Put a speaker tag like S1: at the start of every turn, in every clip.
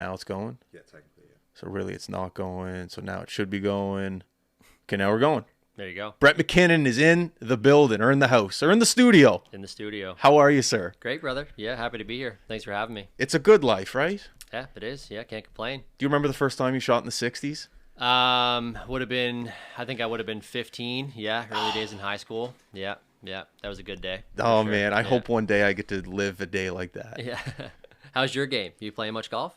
S1: Now it's going.
S2: Yeah, technically, yeah.
S1: So really it's not going. So now it should be going. Okay, now we're going.
S3: There you go.
S1: Brett McKinnon is in the building or in the house or in the studio.
S3: In the studio.
S1: How are you, sir?
S3: Great, brother. Yeah, happy to be here. Thanks for having me.
S1: It's a good life, right?
S3: Yeah, it is. Yeah, can't complain.
S1: Do you remember the first time you shot in the 60s?
S3: Would have been, I think I would have been 15. Yeah, early days in high school. Yeah, that was a good day.
S1: Oh,
S3: sure.
S1: man. I
S3: Yeah.
S1: hope one day I get to live a day like that.
S3: Yeah. How's your game? You playing much golf?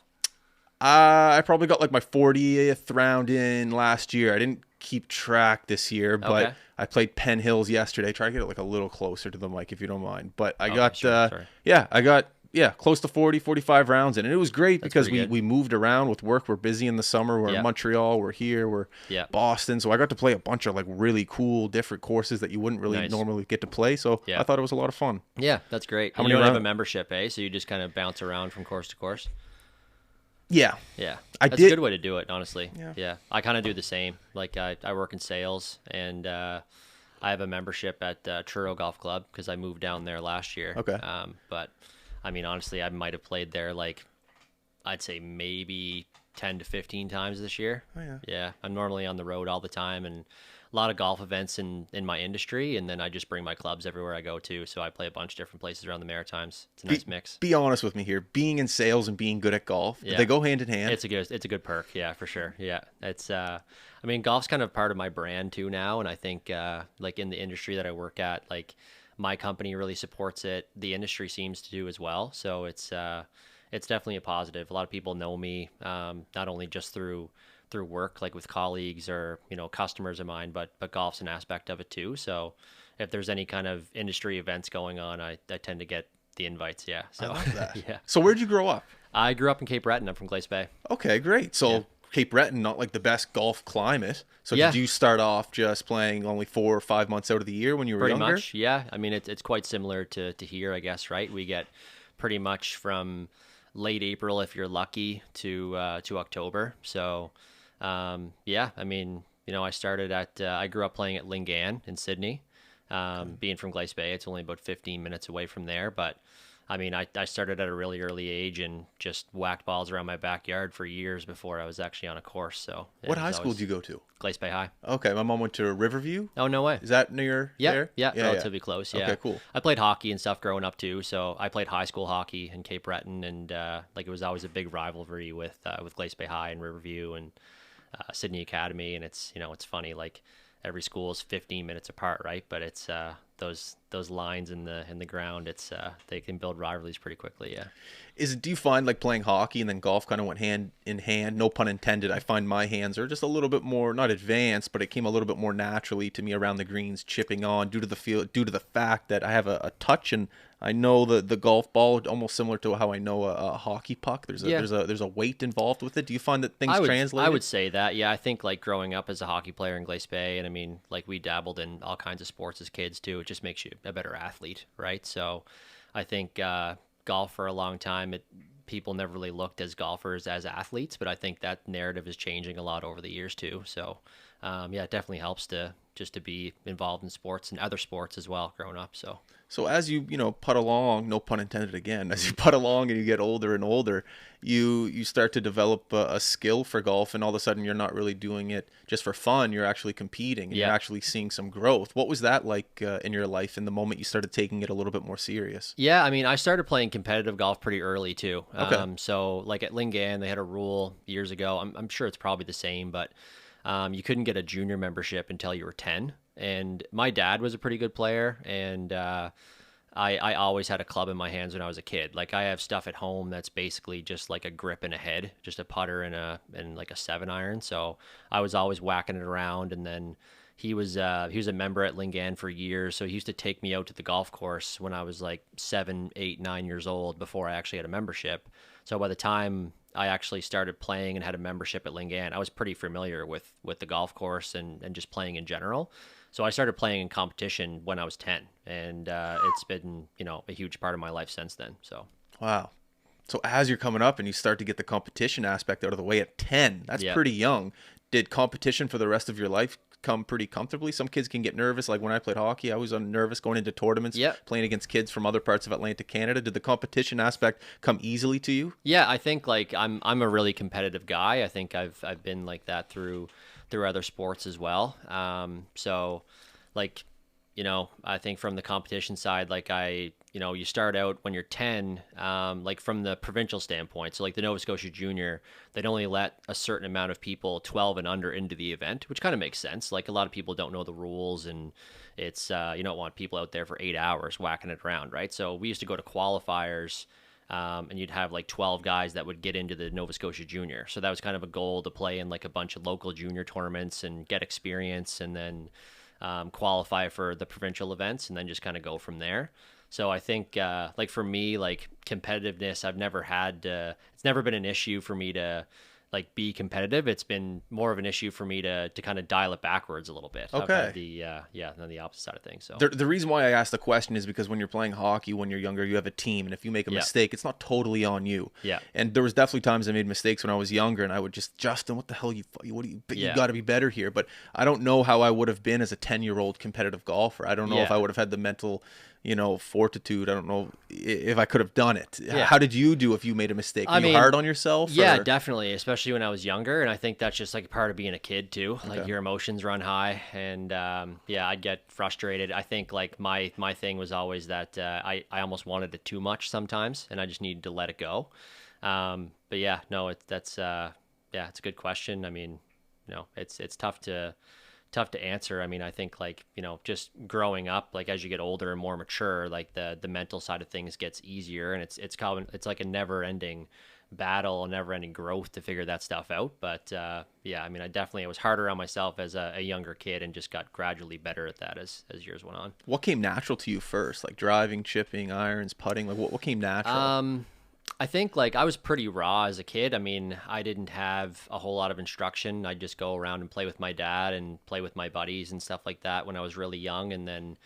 S1: I probably got like my 40th round in last year. I didn't keep track this year, but
S3: Okay.
S1: I played Penn Hills yesterday. Try to get it like a little closer to the mic if you don't mind. But I got,
S3: sure.
S1: I got, close to 40, 45 rounds in. And it was great because
S3: pretty good.
S1: we moved around with work. We're busy in the summer. We're
S3: Yeah.
S1: in Montreal. We're here. We're
S3: Yeah.
S1: Boston. So I got to play a bunch of like really cool different courses that you wouldn't really
S3: Nice.
S1: normally get to play. So
S3: Yeah.
S1: I thought it was a lot of fun.
S3: Yeah, that's great.
S1: How
S3: And
S1: many
S3: you don't have a
S1: round-
S3: membership, eh? So you just kind of bounce around from course to course.
S1: Yeah.
S3: Yeah,
S1: I
S3: that's
S1: did-
S3: a good way to do it, honestly.
S1: Yeah.
S3: I kind of do the same. Like I work in sales, and I have a membership at Truro Golf Club because I moved down there last year.
S1: Okay.
S3: But I mean, honestly, I might have played there like I'd say maybe 10 to 15 times this year.
S1: Oh, yeah.
S3: Yeah, I'm normally on the road all the time, and a lot of golf events in my industry, and then I just bring my clubs everywhere I go to. So I play a bunch of different places around the Maritimes. It's a nice mix.
S1: Be honest with me here. Being in sales and being good at golf, do
S3: Yeah.
S1: they go hand in hand?
S3: It's a good perk, yeah, for sure. Yeah, it's I mean, golf's kind of part of my brand too now, and I think like in the industry that I work at, like my company really supports it. The industry seems to do as well, so it's definitely a positive. A lot of people know me, not only just through work, like with colleagues or customers of mine, but golf's an aspect of it too. So if there's any kind of industry events going on, I tend to get the invites. Yeah, so
S1: I love that.
S3: yeah.
S1: So where'd you grow up?
S3: I grew up in Cape Breton. I'm from Glace Bay.
S1: Okay, great. So
S3: Yeah.
S1: Cape Breton, not like the best golf climate. So
S3: Yeah.
S1: did you start off just playing only 4 or 5 months out of the year when you were
S3: Pretty
S1: younger?
S3: much, yeah. I mean, it's quite similar to here, I guess, right? We get pretty much from late April, if you're lucky, to October. So, yeah, I mean, I started I grew up playing at Lingan in Sydney. Being from Glace Bay, it's only about 15 minutes away from there. But, I mean, I started at a really early age and just whacked balls around my backyard for years before I was actually on a course. So,
S1: What high school did you go to?
S3: Glace Bay High.
S1: Okay, my mom went to Riverview.
S3: Oh, no way.
S1: Is that near there?
S3: Yeah, relatively close. Yeah.
S1: Okay, cool.
S3: I played hockey and stuff growing up too. So I played high school hockey in Cape Breton, and like it was always a big rivalry with Glace Bay High and Riverview and Sydney Academy. And it's funny, like every school is 15 minutes apart, right? But it's those lines in the ground. It's they can build rivalries pretty quickly. Yeah.
S1: Do you find like playing hockey and then golf kind of went hand in hand? No pun intended. I find my hands are just a little bit more, not advanced, but it came a little bit more naturally to me around the greens, chipping on due to the fact that I have a touch and I know the golf ball almost similar to how I know a hockey puck. There's a weight involved with it. Do you find that things translate?
S3: I would say that. Yeah, I think like growing up as a hockey player in Glace Bay, and I mean, like we dabbled in all kinds of sports as kids too. It just makes you a better athlete, right? So, I think golf for a long time, people never really looked as golfers as athletes, but I think that narrative is changing a lot over the years too. So, yeah, it definitely helps to be involved in sports and other sports as well growing up.
S1: So as you putt along, no pun intended again, as you putt along and you get older and older, you start to develop a skill for golf, and all of a sudden you're not really doing it just for fun. You're actually competing, and you're actually seeing some growth. What was that like in your life in the moment you started taking it a little bit more serious?
S3: Yeah, I mean, I started playing competitive golf pretty early too.
S1: Okay.
S3: So like at Lingan, they had a rule years ago. I'm sure it's probably the same, but you couldn't get a junior membership until you were 10. And my dad was a pretty good player, and I always had a club in my hands when I was a kid. Like I have stuff at home that's basically just like a grip and a head, just a putter and like a 7-iron. So I was always whacking it around. And then he was a member at Lingan for years, so he used to take me out to the golf course when I was like 7, 8, 9 years old before I actually had a membership. So by the time I actually started playing and had a membership at Lingan, I was pretty familiar with the golf course and just playing in general. So I started playing in competition when I was 10, and it's been, a huge part of my life since then. So
S1: Wow. So as you're coming up and you start to get the competition aspect out of the way at 10, that's
S3: Yeah.
S1: pretty young. Did competition for the rest of your life come pretty comfortably. Some kids can get nervous. Like when I played hockey, I was nervous going into tournaments, playing against kids from other parts of Atlantic Canada. Did the competition aspect come easily to you?
S3: Yeah, I think like I'm a really competitive guy. I think I've been like that through other sports as well. So like, you know, I think from the competition side, like you start out when you're 10, like from the provincial standpoint. So like the Nova Scotia Junior, they'd only let a certain amount of people 12 and under into the event, which kind of makes sense. Like a lot of people don't know the rules, and it's, you don't want people out there for 8 hours whacking it around, right? So we used to go to qualifiers, and you'd have like 12 guys that would get into the Nova Scotia Junior. So that was kind of a goal to play in like a bunch of local junior tournaments and get experience, and then qualify for the provincial events, and then just kind of go from there. So I think, like for me, like competitiveness, it's never been an issue for me to like be competitive. It's been more of an issue for me to kind of dial it backwards a little bit.
S1: Okay.
S3: Than the opposite side of things. So
S1: the reason why I asked the question is because when you're playing hockey, when you're younger, you have a team, and if you make a mistake, it's not totally on you.
S3: Yeah.
S1: And there was definitely times I made mistakes when I was younger, and I would just, Justin, what the hell you got to be better here. But I don't know how I would have been as a 10-year-old competitive golfer. I don't know if I would have had the mental, fortitude. I don't know if I could have done it. Yeah. How did you do if you made a mistake? Were you hard on yourself?
S3: Yeah, definitely, especially when I was younger. And I think that's just like a part of being a kid too. Okay. Like your emotions run high, and I'd get frustrated. I think like my thing was always that I almost wanted it too much sometimes, and I just needed to let it go. But yeah, no, it's a good question. I mean, it's tough to answer. I mean, I think like, just growing up, like as you get older and more mature, like the mental side of things gets easier, and it's like a never ending battle, never ending growth to figure that stuff out. But I mean, I was harder on myself as a younger kid, and just got gradually better at that as years went on.
S1: What came natural to you first? Like driving, chipping, irons, putting, like what came natural?
S3: I think like I was pretty raw as a kid. I mean, I didn't have a whole lot of instruction. I'd just go around and play with my dad and play with my buddies and stuff like that when I was really young. And then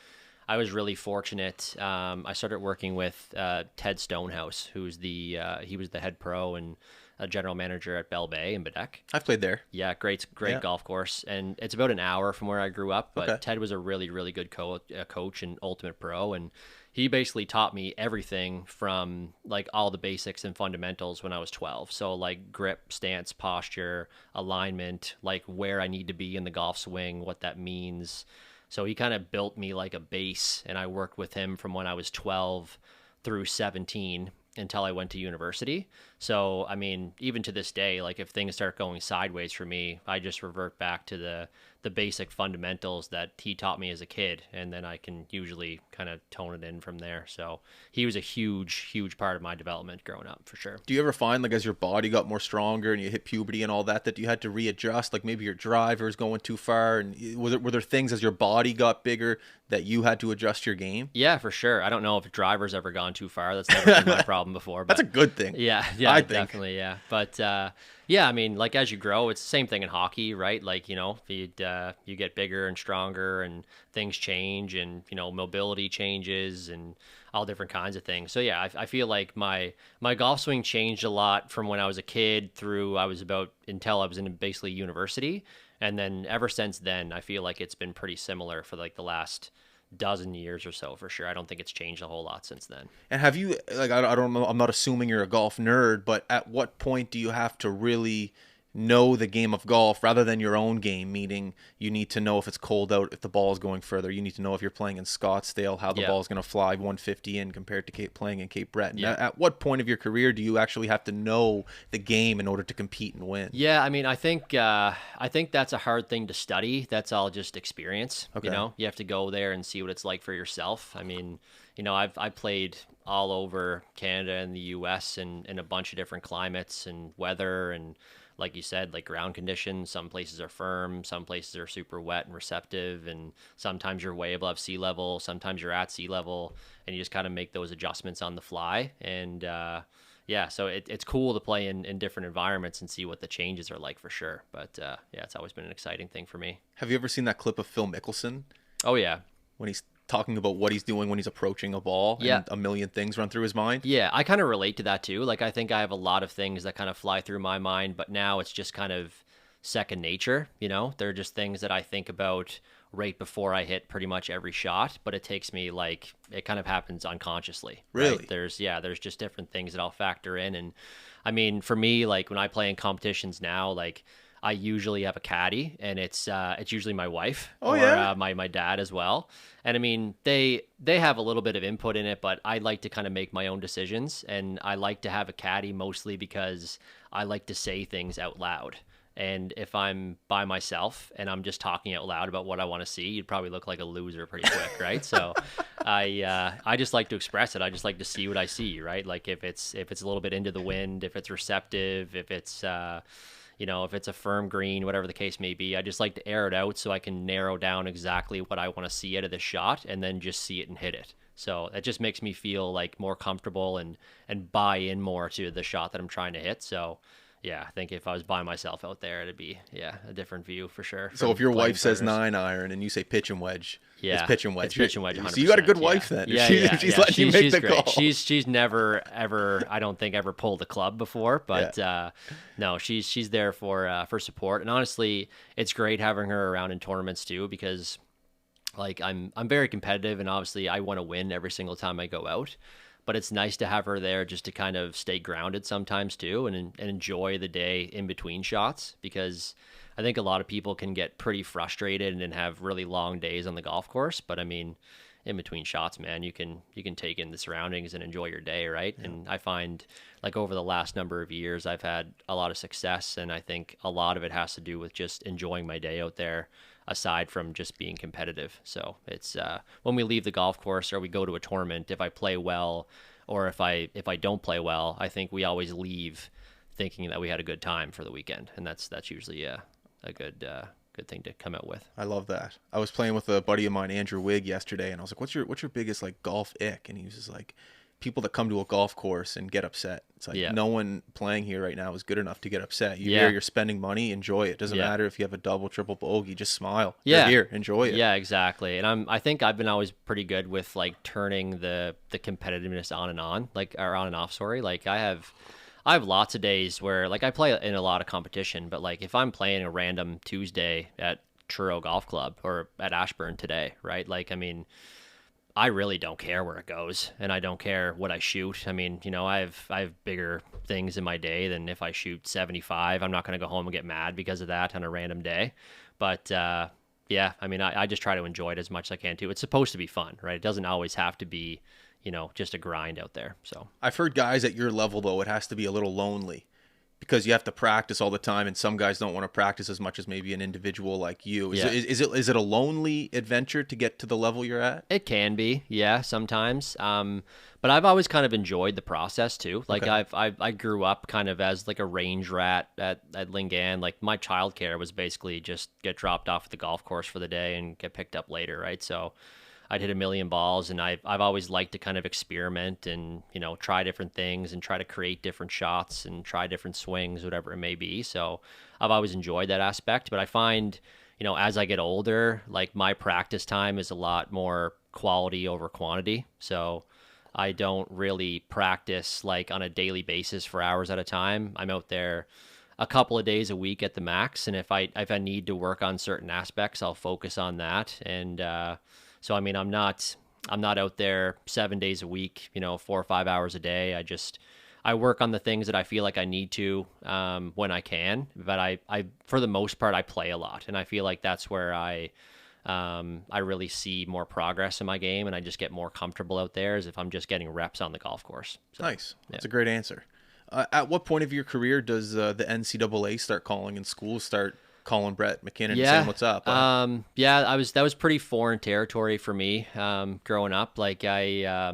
S3: I was really fortunate. I started working with Ted Stonehouse, who's he was the head pro and a general manager at Bell Bay in Badek.
S1: I've played there.
S3: Yeah, great golf course. And it's about an hour from where I grew up. But Ted was a really, really good coach and ultimate pro. And he basically taught me everything from like all the basics and fundamentals when I was 12. So like grip, stance, posture, alignment, like where I need to be in the golf swing, what that means. So he kind of built me like a base, and I worked with him from when I was 12 through 17 until I went to university. So, I mean, even to this day, like if things start going sideways for me, I just revert back to the basic fundamentals that he taught me as a kid, and then I can usually kind of tone it in from there. So he was a huge, huge part of my development growing up, for sure.
S1: Do you ever find like as your body got more stronger and you hit puberty and all that you had to readjust, like maybe your driver is going too far, and were there things as your body got bigger that you had to adjust your game?
S3: Yeah, for sure. I don't know if a driver's ever gone too far. That's never been my problem before. But
S1: that's a good thing.
S3: Yeah, I definitely, think. Yeah. But I mean, like as you grow, it's the same thing in hockey, right? Like, you get bigger and stronger, and things change, and mobility changes, and all different kinds of things. So yeah, I feel like my golf swing changed a lot from when I was a kid until I was in basically university. And then ever since then, I feel like it's been pretty similar for like the last dozen years or so, for sure. I don't think it's changed a whole lot since then.
S1: And have you, like, I don't know, I'm not assuming you're a golf nerd, but at what point do you have to really know the game of golf rather than your own game? Meaning you need to know if it's cold out, if the ball is going further. You need to know if you're playing in Scottsdale, how the ball is going to fly 150 in compared to playing in Cape Breton. Yeah. At what point of your career do you actually have to know the game in order to compete and win?
S3: Yeah, I mean, I think that's a hard thing to study. That's all just experience. Okay. You have to go there and see what it's like for yourself. I mean, I've played all over Canada and the U.S. and in a bunch of different climates and weather, and like you said, like ground conditions. Some places are firm, some places are super wet and receptive, and sometimes you're way above sea level, sometimes you're at sea level, and you just kind of make those adjustments on the fly. And so it's cool to play in different environments and see what the changes are like, for sure. But it's always been an exciting thing for me.
S1: Have you ever seen that clip of Phil Mickelson?
S3: Oh yeah.
S1: When he's talking about what he's doing when he's approaching a ball, and a million things run through his mind.
S3: Yeah, I kind of relate to that too. Like I think I have a lot of things that kind of fly through my mind, but now it's just kind of second nature. They're just things that I think about right before I hit pretty much every shot, but it takes me like, it kind of happens unconsciously.
S1: Really?
S3: Right? There's just different things that I'll factor in. And I mean, for me, like when I play in competitions now, like I usually have a caddy, and it's usually my wife my dad as well. And I mean, they have a little bit of input in it, but I like to kind of make my own decisions, and I like to have a caddy mostly because I like to say things out loud. And if I'm by myself and I'm just talking out loud about what I want to see, you'd probably look like a loser pretty quick, right? So I just like to express it. I just like to see what I see, right? Like if it's a little bit into the wind, if it's receptive, if it's if it's a firm green, whatever the case may be, I just like to air it out so I can narrow down exactly what I want to see out of the shot and then just see it and hit it. So it just makes me feel like more comfortable and buy in more to the shot that I'm trying to hit. So yeah, I think if I was by myself out there, it'd be a different view for sure.
S1: So if your wife says 9-iron and you say pitch and wedge, it's pitch and wedge.
S3: It's pitch and wedge. 100%.
S1: So you got a good wife then. She's letting you make the
S3: great
S1: call.
S3: She's never ever, I don't think, ever pulled a club before, but no, she's there for support. And honestly, it's great having her around in tournaments too, because like I'm very competitive, and obviously I want to win every single time I go out. But it's nice to have her there just to kind of stay grounded sometimes too, and enjoy the day in between shots, because I think a lot of people can get pretty frustrated and have really long days on the golf course. But I mean, in between shots, man, you can take in the surroundings and enjoy your day, right? Yeah. And I find like over the last number of years, I've had a lot of success, and I think a lot of it has to do with just enjoying my day out there, aside from just being competitive. So it's when we leave the golf course or we go to a tournament, if I play well or if I don't play well, I think we always leave thinking that we had a good time for the weekend, and that's usually a good thing to come out with.
S1: I love that. I was playing with a buddy of mine, Andrew Wigg, yesterday, and I was like, what's your biggest like golf ick? And he was just like, people that come to a golf course and get upset. It's like no one playing here right now is good enough to get upset. You're spending money, enjoy it. Doesn't matter if you have a double, triple bogey, just smile. You're here, enjoy it.
S3: Yeah, exactly. And I think I've been always pretty good with like turning the competitiveness on and on, or on and off, sorry. Like I have lots of days where like I play in a lot of competition, but like if I'm playing a random Tuesday at Truro Golf Club or at Ashburn today, right? Like, I mean, I really don't care where it goes, and I don't care what I shoot. I mean, I have bigger things in my day than if I shoot 75. I'm not going to go home and get mad because of that on a random day. But I mean, I just try to enjoy it as much as I can too. It's supposed to be fun, right? It doesn't always have to be, just a grind out there. So
S1: I've heard guys at your level though, it has to be a little lonely, because you have to practice all the time, and some guys don't want to practice as much as maybe an individual like you. Is it a lonely adventure to get to the level you're at?
S3: It can be, sometimes. But I've always kind of enjoyed the process too. Like I grew up kind of as like a range rat at Lingan. Like my childcare was basically just get dropped off at the golf course for the day and get picked up later, right? So I'd hit a million balls, and I've always liked to kind of experiment and, try different things and try to create different shots and try different swings, whatever it may be. So I've always enjoyed that aspect, but I find, as I get older, like my practice time is a lot more quality over quantity. So I don't really practice like on a daily basis for hours at a time. I'm out there a couple of days a week at the max. And if I need to work on certain aspects, I'll focus on that. And, so, I mean, I'm not out there 7 days a week, 4 or 5 hours a day. I work on the things that I feel like I need to when I can. But I for the most part, I play a lot, and I feel like that's where I really see more progress in my game, and I just get more comfortable out there as if I'm just getting reps on the golf course. So,
S1: nice. That's a great answer. At what point of your career does the NCAA start calling and schools start calling Brett McKinnon and saying what's up?
S3: That was pretty foreign territory for me growing up. Like I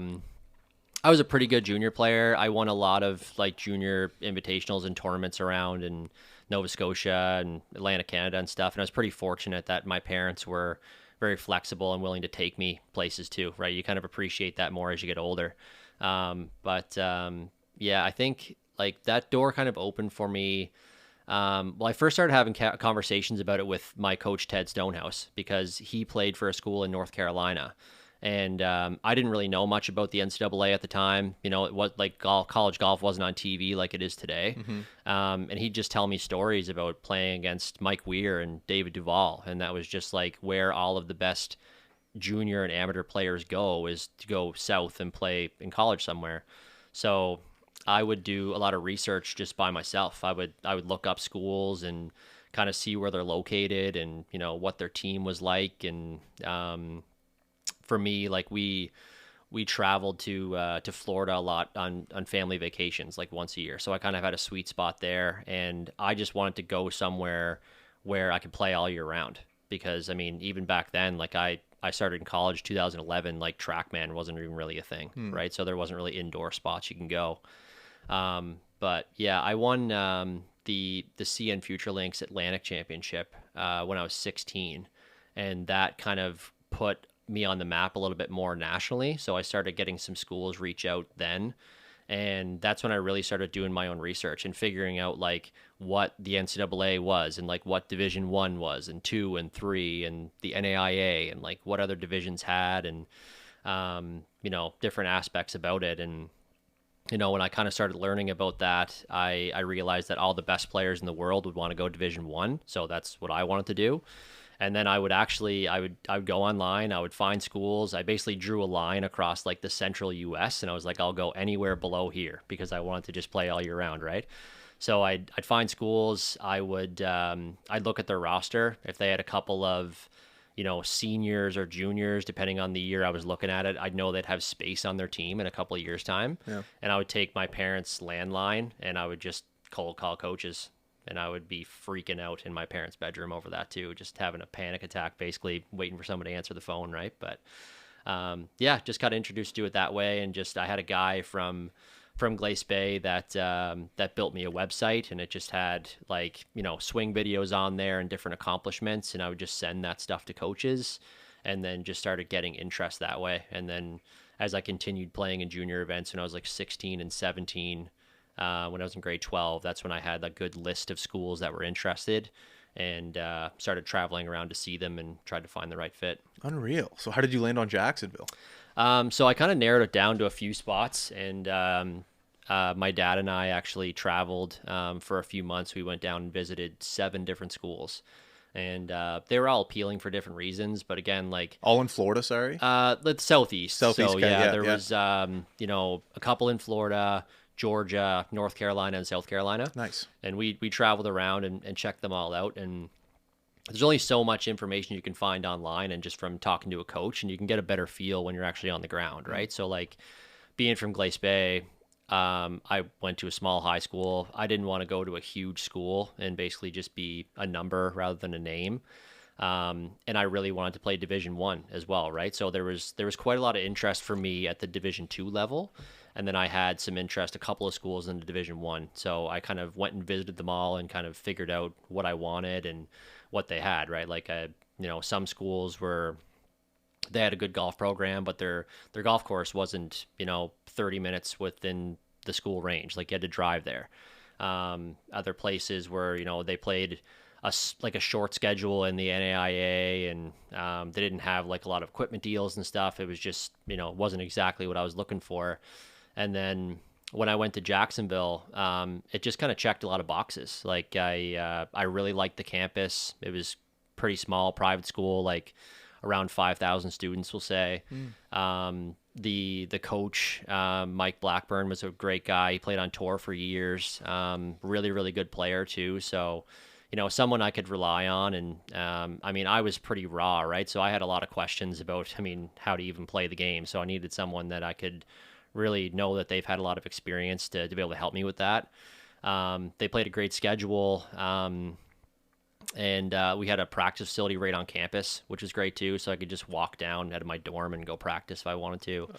S3: was a pretty good junior player. I won a lot of like junior invitationals and tournaments around in Nova Scotia and Atlantic Canada and stuff. And I was pretty fortunate that my parents were very flexible and willing to take me places too, right? You kind of appreciate that more as you get older. I think like that door kind of opened for me. I first started having conversations about it with my coach, Ted Stonehouse, because he played for a school in North Carolina. And I didn't really know much about the NCAA at the time. You know, it was like college golf wasn't on TV like it is today. And he'd just tell me stories about playing against Mike Weir and David Duval. And that was just like where all of the best junior and amateur players go, is to go south and play in college somewhere. So I would do a lot of research just by myself. I would look up schools and kind of see where they're located and, you know, what their team was like. And for me, like we traveled to Florida a lot on family vacations, like once a year. So I kind of had a sweet spot there, and I just wanted to go somewhere where I could play all year round. Because I mean, even back then, like I started in college 2011, like TrackMan wasn't even really a thing, right? So there wasn't really indoor spots you can go. But yeah, I won the CN Future Links Atlantic Championship when I was 16, and that kind of put me on the map a little bit more nationally. So I started getting some schools reach out then, and that's when I really started doing my own research and figuring out like what the NCAA was, and like what Division 1 was, and 2 and 3, and the NAIA, and like what other divisions had, and you know, different aspects about it. And you know, when I kind of started learning about that, I realized that all the best players in the world would want to go Division 1. So that's what I wanted to do. And then I would go online, I would find schools. I basically drew a line across like the central US, and I was like, I'll go anywhere below here because I wanted to just play all year round, right? So I'd find schools. I'd look at their roster. If they had a couple of, you know, seniors or juniors, depending on the year I was looking at it, I'd know they'd have space on their team in a couple of years' time. Yeah. And I would take my parents' landline and I would just cold call coaches. And I would be freaking out in my parents' bedroom over that too, just having a panic attack, basically waiting for someone to answer the phone, right? But yeah, just got introduced to it that way. And just I had a guy from Glace Bay that built me a website, and it just had like, you know, swing videos on there and different accomplishments, and I would just send that stuff to coaches, and then just started getting interest that way. And then as I continued playing in junior events when I was like 16 and 17, when I was in grade 12, that's when I had a good list of schools that were interested, and started traveling around to see them and tried to find the right fit.
S1: Unreal. So how did you land on Jacksonville?
S3: So I kind of narrowed it down to a few spots, and my dad and I actually traveled for a few months. We went down and visited 7 different schools, and they were all appealing for different reasons. But again, like
S1: all in Florida, sorry,
S3: the southeast. So
S1: yeah,
S3: there was you know, a couple in Florida, Georgia, North Carolina, and South Carolina.
S1: Nice. And
S3: we traveled around and checked them all out. And there's only so much information you can find online and just from talking to a coach, and you can get a better feel when you're actually on the ground, right? So like being from Glace Bay, I went to a small high school. I didn't want to go to a huge school and basically just be a number rather than a name. And I really wanted to play Division 1 as well, right? So there was quite a lot of interest for me at the Division 2 level. And then I had some interest, a couple of schools in the Division 1. So I kind of went and visited them all and kind of figured out what I wanted and what they had, right? Like, you know, some schools they had a good golf program, but their golf course wasn't, you know, 30 minutes within the school range. Like, you had to drive there. Other places where, you know, they played a short schedule in the NAIA, and they didn't have like a lot of equipment deals and stuff. It was just, you know, it wasn't exactly what I was looking for. And then when I went to Jacksonville, it just kind of checked a lot of boxes. Like I really liked the campus. It was pretty small, private school, like around 5,000 students, we'll say. The coach, Mike Blackburn, was a great guy. He played on tour for years. Really, really good player too. So, you know, someone I could rely on. And I mean, I was pretty raw, right? So I had a lot of questions about, I mean, how to even play the game. So I needed someone that I could really know that they've had a lot of experience to be able to help me with that. They played a great schedule. And we had a practice facility right on campus, which was great too. So I could just walk down out of my dorm and go practice if I wanted to.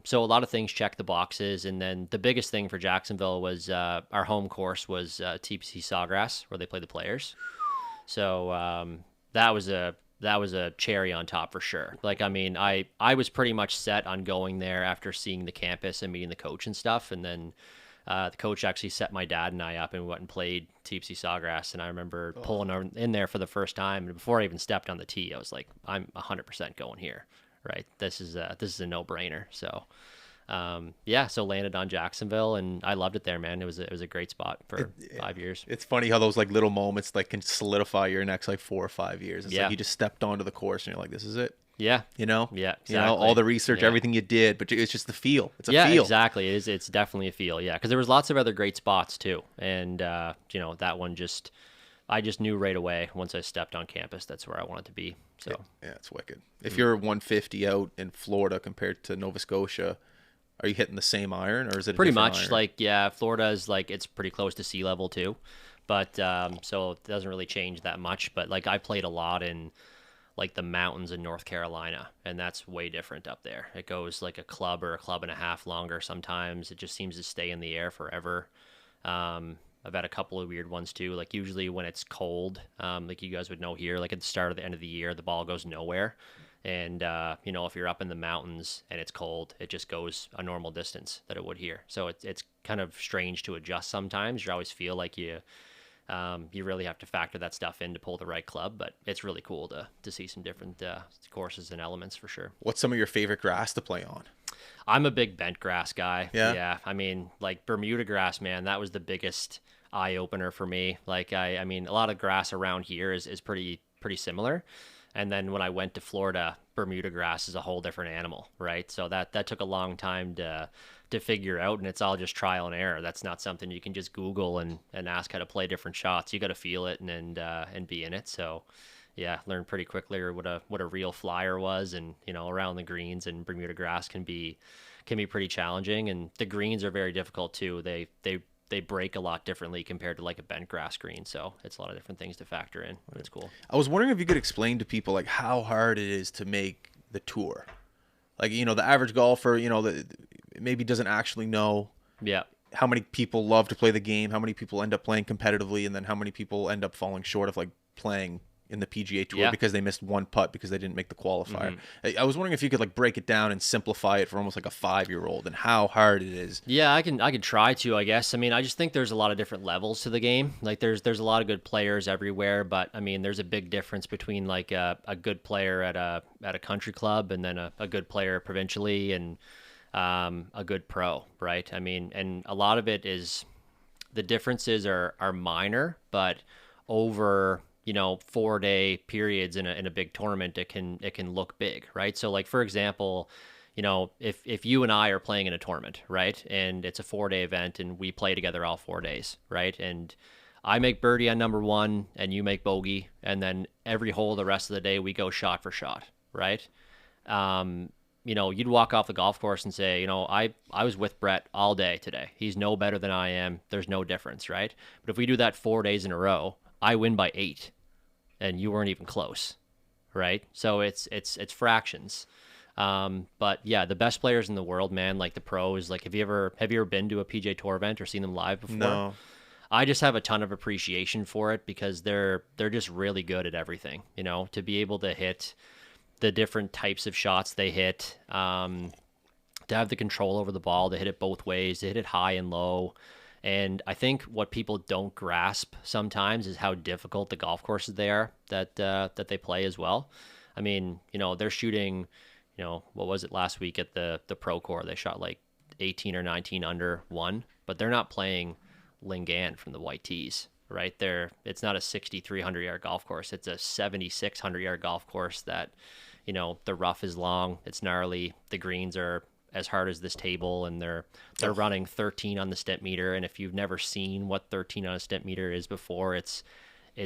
S3: So a lot of things checked the boxes. And then the biggest thing for Jacksonville was our home course was TPC Sawgrass, where they play the players. So that was a cherry on top for sure. Like, I mean, I was pretty much set on going there after seeing the campus and meeting the coach and stuff. And then the coach actually set my dad and I up, and we went and played TPC Sawgrass. And I remember pulling in there for the first time. And before I even stepped on the tee, I was like, I'm 100% going here. right, this is a no-brainer. So yeah, so landed on Jacksonville, and I loved it there, man. It was a great spot for 5 years.
S1: It's funny how those like little moments like can solidify your next like 4 or 5 years. It's
S3: Yeah.
S1: like you just stepped onto the course and you're like, this is it.
S3: Yeah.
S1: You know?
S3: Yeah,
S1: You know,
S3: exactly.
S1: all the research,
S3: Yeah.
S1: everything you did, but it's just the feel. It's a
S3: Yeah,
S1: feel.
S3: exactly. It's definitely a feel. Yeah, because there was lots of other great spots too, and you know, that one I just knew right away once I stepped on campus that's where I wanted to be. So
S1: Yeah, it's wicked. If you're 150 out in Florida compared to Nova Scotia, are you hitting the same iron, or is it a
S3: pretty
S1: different
S3: much
S1: iron?
S3: like, yeah, Florida is like, it's pretty close to sea level too, but so it doesn't really change that much. But like, I played a lot in like the mountains in North Carolina, and that's way different up there. It goes like a club or a club and a half longer sometimes. It just seems to stay in the air forever. I've had a couple of weird ones too. Like usually when it's cold, like you guys would know here, like at the start of the end of the year, the ball goes nowhere. And, you know, if you're up in the mountains and it's cold, it just goes a normal distance that it would here. So it's kind of strange to adjust sometimes. You always feel like you really have to factor that stuff in to pull the right club, but it's really cool to see some different courses and elements for sure.
S1: What's some of your favorite grass to play on?
S3: I'm a big bent grass guy.
S1: Yeah?
S3: Yeah. I mean, like Bermuda grass, man, that was the biggest eye opener for me. Like, I mean, a lot of grass around here is pretty similar. And then when I went to Florida, Bermuda grass is a whole different animal, right? So that took a long time to figure out, and it's all just trial and error. That's not something you can just Google and ask how to play different shots. You got to feel it and be in it. So yeah, learned pretty quickly what a real flyer was, and you know, around the greens and Bermuda grass can be pretty challenging, and the greens are very difficult too. They break a lot differently compared to like a bent grass green, so it's a lot of different things to factor in, but it's cool.
S1: I was wondering if you could explain to people like how hard it is to make the tour. Like, you know, the average golfer, you know, maybe doesn't actually know
S3: Yeah.
S1: how many people love to play the game, how many people end up playing competitively, and then how many people end up falling short of like playing in the PGA Tour
S3: Yeah.
S1: because they missed one putt because they didn't make the qualifier. I was wondering if you could like break it down and simplify it for almost like a 5-year-old and how hard it is.
S3: Yeah, I can try to, I guess. I mean, I just think there's a lot of different levels to the game. Like there's a lot of good players everywhere, but I mean, there's a big difference between like a good player at a country club and then a good player provincially and a good pro, right? I mean, and a lot of it is the differences are minor, but over, you know, 4-day periods in a big tournament, it can look big, right? So like, for example, you know, if you and I are playing in a tournament, right, and it's a 4-day event and we play together all 4 days, right, and I make birdie on number 1 and you make bogey, and then every hole the rest of the day we go shot for shot, right? You know, you'd walk off the golf course and say, you know, I was with Brett all day today. He's no better than I am. There's no difference, right? But if we do that 4 days in a row, I win by 8 and you weren't even close, right? So it's fractions. But yeah, the best players in the world, man, like the pros, like have you ever been to a PGA Tour event or seen them live before?
S1: No.
S3: I just have a ton of appreciation for it because they're just really good at everything, you know, to be able to hit the different types of shots they hit, to have the control over the ball, to hit it both ways, to hit it high and low. And I think what people don't grasp sometimes is how difficult the golf courses they are that they play as well. I mean, you know, they're shooting, you know, what was it last week at the Pro Core? They shot like 18 or 19 under 1, but they're not playing Lingan from the white tees, right? It's not a 6,300 yard golf course. It's a 7,600 yard golf course that, you know, the rough is long, it's gnarly, the greens are as hard as this table, and they're running 13 on the stint meter. And if you've never seen what 13 on a stint meter is before, it's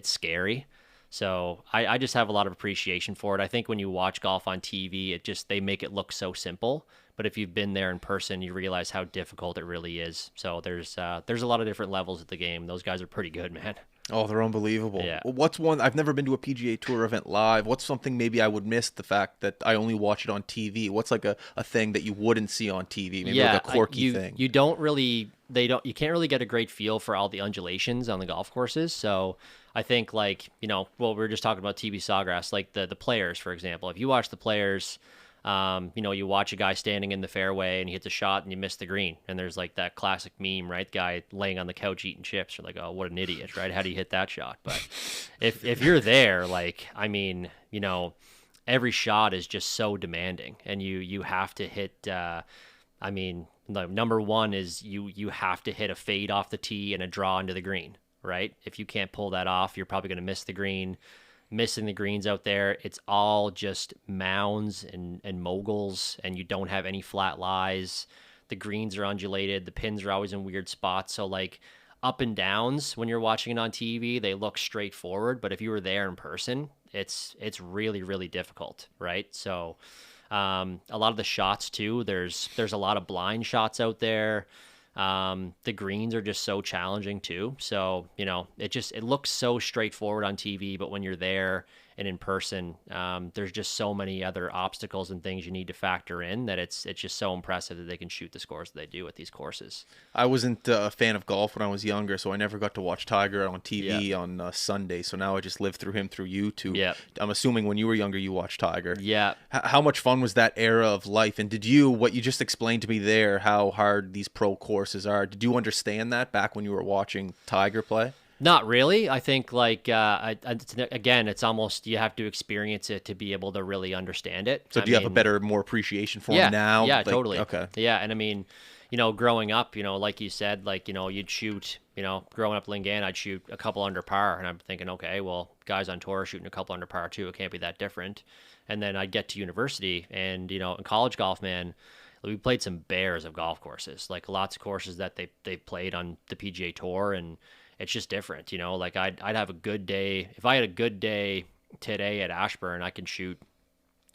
S3: scary. So I just have a lot of appreciation for it. I think when you watch golf on TV, they make it look so simple, but if you've been there in person, you realize how difficult it really is. So there's a lot of different levels of the game. Those guys are pretty good, man.
S1: Oh, they're unbelievable.
S3: Yeah.
S1: Well, what's one, I've never been to a PGA Tour event live. What's something maybe I would miss the fact that I only watch it on TV? What's like a thing that you wouldn't see on TV? Maybe like a quirky thing.
S3: You can't really get a great feel for all the undulations on the golf courses. So I think like, you know, well, we were just talking about TB Sawgrass, like the players, for example. If you watch the players, you know, you watch a guy standing in the fairway and he hits a shot and you miss the green. And there's like that classic meme, right? Guy laying on the couch eating chips. You're like, oh, what an idiot, right? How do you hit that shot? But if you're there, like, I mean, you know, every shot is just so demanding, and you have to hit. I mean, number one is you have to hit a fade off the tee and a draw into the green, right? If you can't pull that off, you're probably going to miss the green. Missing the greens out there, it's all just mounds and moguls, and you don't have any flat lies. The greens are undulated. The pins are always in weird spots. So like up and downs when you're watching it on TV, they look straightforward, but if you were there in person, it's really, really difficult, right? So a lot of the shots too, there's a lot of blind shots out there. The greens are just so challenging too. So, it looks so straightforward on TV, but when you're there and in person, there's just so many other obstacles and things you need to factor in that it's just so impressive that they can shoot the scores that they do at these courses.
S1: I wasn't a fan of golf when I was younger, so I never got to watch Tiger on TV on Sunday. So now I just live through him through YouTube.
S3: Yeah.
S1: I'm assuming when you were younger, you watched Tiger.
S3: Yeah.
S1: How much fun was that era of life? And what you just explained to me there, how hard these pro courses are, did you understand that back when you were watching Tiger play?
S3: Not really. I think again, it's almost you have to experience it to be able to really understand it.
S1: So do you have a better, more appreciation for him now?
S3: Yeah, totally.
S1: Okay.
S3: Yeah, and I mean, growing up, like you said, you'd shoot, growing up Lingan, I'd shoot a couple under par, and I'm thinking, okay, well, guys on tour are shooting a couple under par too. It can't be that different. And then I'd get to university, and in college golf, man, we played some bears of golf courses, like lots of courses that they played on the PGA Tour, and it's just different, like I'd have a good day. If I had a good day today at Ashburn, I can shoot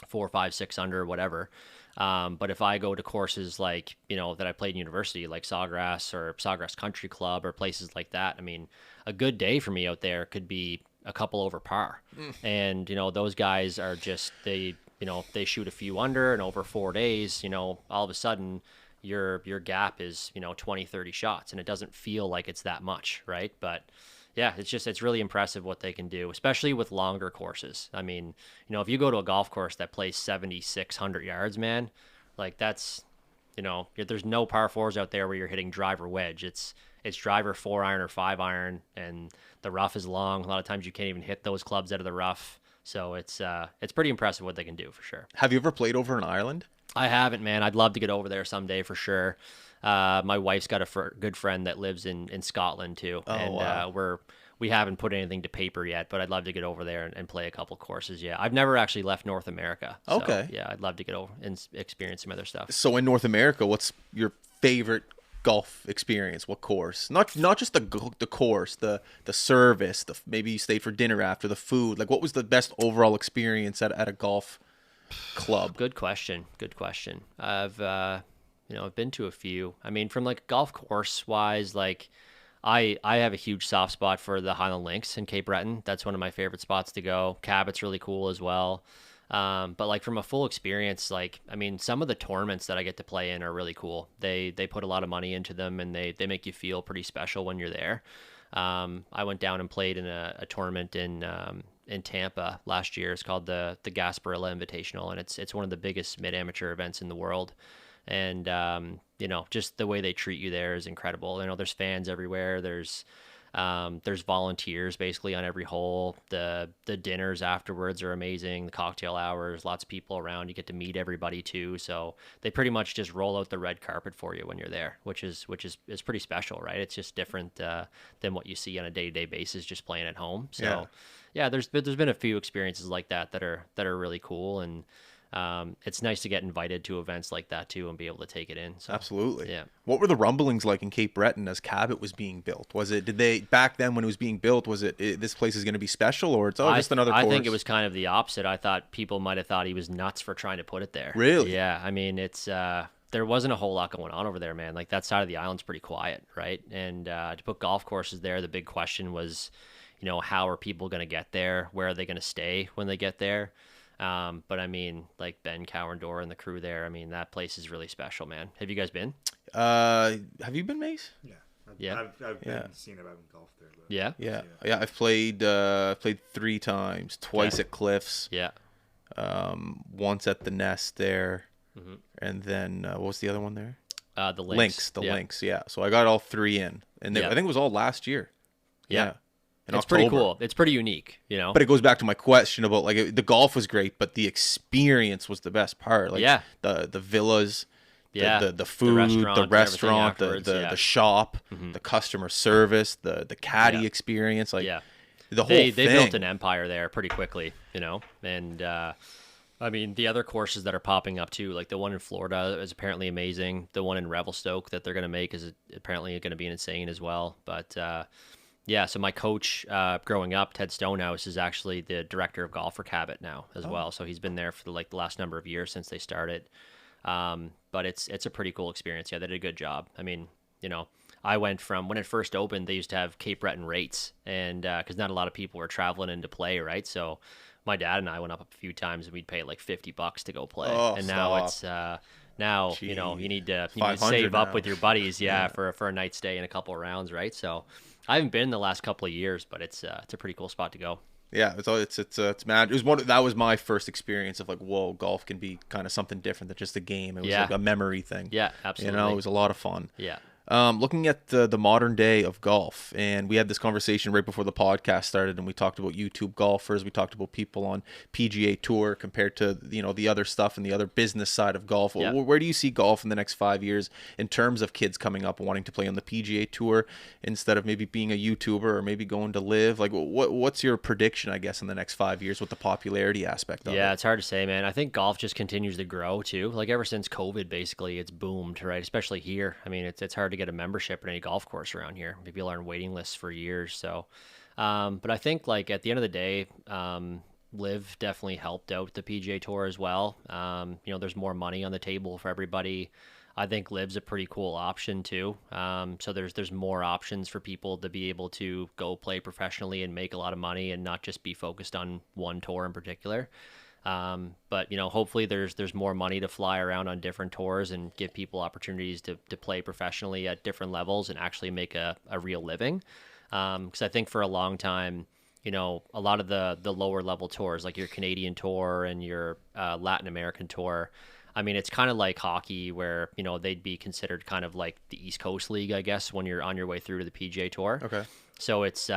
S3: 4, 5, 6 under, whatever. But if I go to courses like, that I played in university, like Sawgrass or Sawgrass Country Club or places like that, I mean, a good day for me out there could be a couple over par. And, those guys are just, they shoot a few under, and over 4 days, all of a sudden your gap is 20, 30 shots, and it doesn't feel like it's that much, right? But yeah, it's really impressive what they can do, especially with longer courses. I mean, if you go to a golf course that plays 7,600 yards, man, like that's there's no par fours out there where you're hitting driver wedge. It's driver 4-iron or 5-iron, and the rough is long. A lot of times you can't even hit those clubs out of the rough. So it's pretty impressive what they can do for sure.
S1: Have you ever played over in Ireland?
S3: I haven't, man. I'd love to get over there someday for sure. My wife's got a good friend that lives in Scotland too.
S1: Oh,
S3: and
S1: wow.
S3: We haven't put anything to paper yet, but I'd love to get over there and play a couple courses. Yeah. I've never actually left North America. So,
S1: okay.
S3: Yeah, I'd love to get over and experience some other stuff.
S1: So in North America, what's your favorite golf experience? What course? Not just the course, the service, maybe you stayed for dinner after, the food. Like, what was the best overall experience at a golf club?
S3: Good question. I've been to a few. I mean, from like golf course wise, like I have a huge soft spot for the Highland Links in Cape Breton. That's one of my favorite spots to go. Cabot's really cool as well. But like from a full experience, like, I mean, some of the tournaments that I get to play in are really cool. They put a lot of money into them, and they make you feel pretty special when you're there. I went down and played in a tournament in Tampa last year. It's called the Gasparilla Invitational, and it's one of the biggest mid-amateur events in the world. And just the way they treat you there is incredible. There's fans everywhere. There's volunteers basically on every hole. The dinners afterwards are amazing. The cocktail hours, lots of people around. You get to meet everybody too. So they pretty much just roll out the red carpet for you when you're there, which is pretty special, right? It's just different than what you see on a day-to-day basis just playing at home. So yeah, there's been a few experiences like that are really cool, and it's nice to get invited to events like that too and be able to take it in. So,
S1: absolutely.
S3: Yeah.
S1: What were the rumblings like in Cape Breton as Cabot was being built? Did they back then when it was being built, this place is going to be special, or it's just another course?
S3: I think it was kind of the opposite. I thought people might have thought he was nuts for trying to put it there.
S1: Really?
S3: Yeah. I mean, it's there wasn't a whole lot going on over there, man. Like that side of the island's pretty quiet, right? And to put golf courses there, the big question was, how are people going to get there? Where are they going to stay when they get there? But I mean, like Ben Cowendor and the crew there, I mean, that place is really special, man. Have you guys been?
S1: Have you been, Mace?
S3: Yeah.
S2: I've been seeing it. I haven't golfed there. But
S3: Yeah.
S1: I've played 3 times, twice at Cliffs.
S3: Yeah.
S1: Once at the Nest there. Mm-hmm. And then what was the other one there?
S3: The Links.
S1: Links. Yeah. So I got all 3 in, and I think it was all last year. Yeah. in
S3: It's
S1: October.
S3: pretty cool. It's pretty unique, you know.
S1: But it goes back to my question about like the golf was great, but the experience was the best part. Like the villas, the food, the restaurant, the shop, the customer service, the caddy experience, like the whole thing.
S3: They built an empire there pretty quickly, you know. And I mean, the other courses that are popping up too, like the one in Florida is apparently amazing. The one in Revelstoke that they're going to make is apparently going to be insane as well. But yeah, so my coach growing up, Ted Stonehouse, is actually the director of golf for Cabot now as well. So he's been there for the last number of years since they started. But it's a pretty cool experience. Yeah, they did a good job. I mean, you know, I went from when it first opened, they used to have Cape Breton rates, and because not a lot of people were traveling in to play, right? So my dad and I went up a few times, and we'd pay like $50 to go play. And now it's now you know you need to save up with your buddies, for a night stay and a couple of rounds, right? So I haven't been in the last couple of years, but it's a pretty cool spot to go.
S1: Yeah, it's mad. It was that was my first experience of like, whoa, golf can be kind of something different than just a game. It was like a memory thing.
S3: Yeah, absolutely.
S1: You know, it was a lot of fun.
S3: Yeah.
S1: Looking at the modern day of golf, and we had this conversation right before the podcast started, and we talked about YouTube golfers, we talked about people on PGA Tour compared to the other stuff and the other business side of golf. Yeah. Where do you see golf in the next 5 years in terms of kids coming up and wanting to play on the PGA Tour instead of maybe being a YouTuber or maybe going to live? Like, what's your prediction, I guess, in the next 5 years with the popularity aspect of it?
S3: Yeah, it's hard to say, man. I think golf just continues to grow too. Like ever since COVID, basically, it's boomed, right? Especially here. I mean, it's hard to get a membership at any golf course around here. People are on waiting lists for years. So, but I think like at the end of the day, Live definitely helped out the PGA Tour as well. You know, there's more money on the table for everybody. I think Live's a pretty cool option too. So there's more options for people to be able to go play professionally and make a lot of money and not just be focused on one tour in particular. But you know, hopefully there's more money to fly around on different tours and give people opportunities to play professionally at different levels and actually make a real living. Because I think for a long time, you know, a lot of the lower level tours, like your Canadian tour and your Latin American tour, I mean, it's kind of like hockey where, you know, they'd be considered kind of like the East Coast League, I guess, when you're on your way through to the PGA Tour.
S1: Okay.
S3: So it's,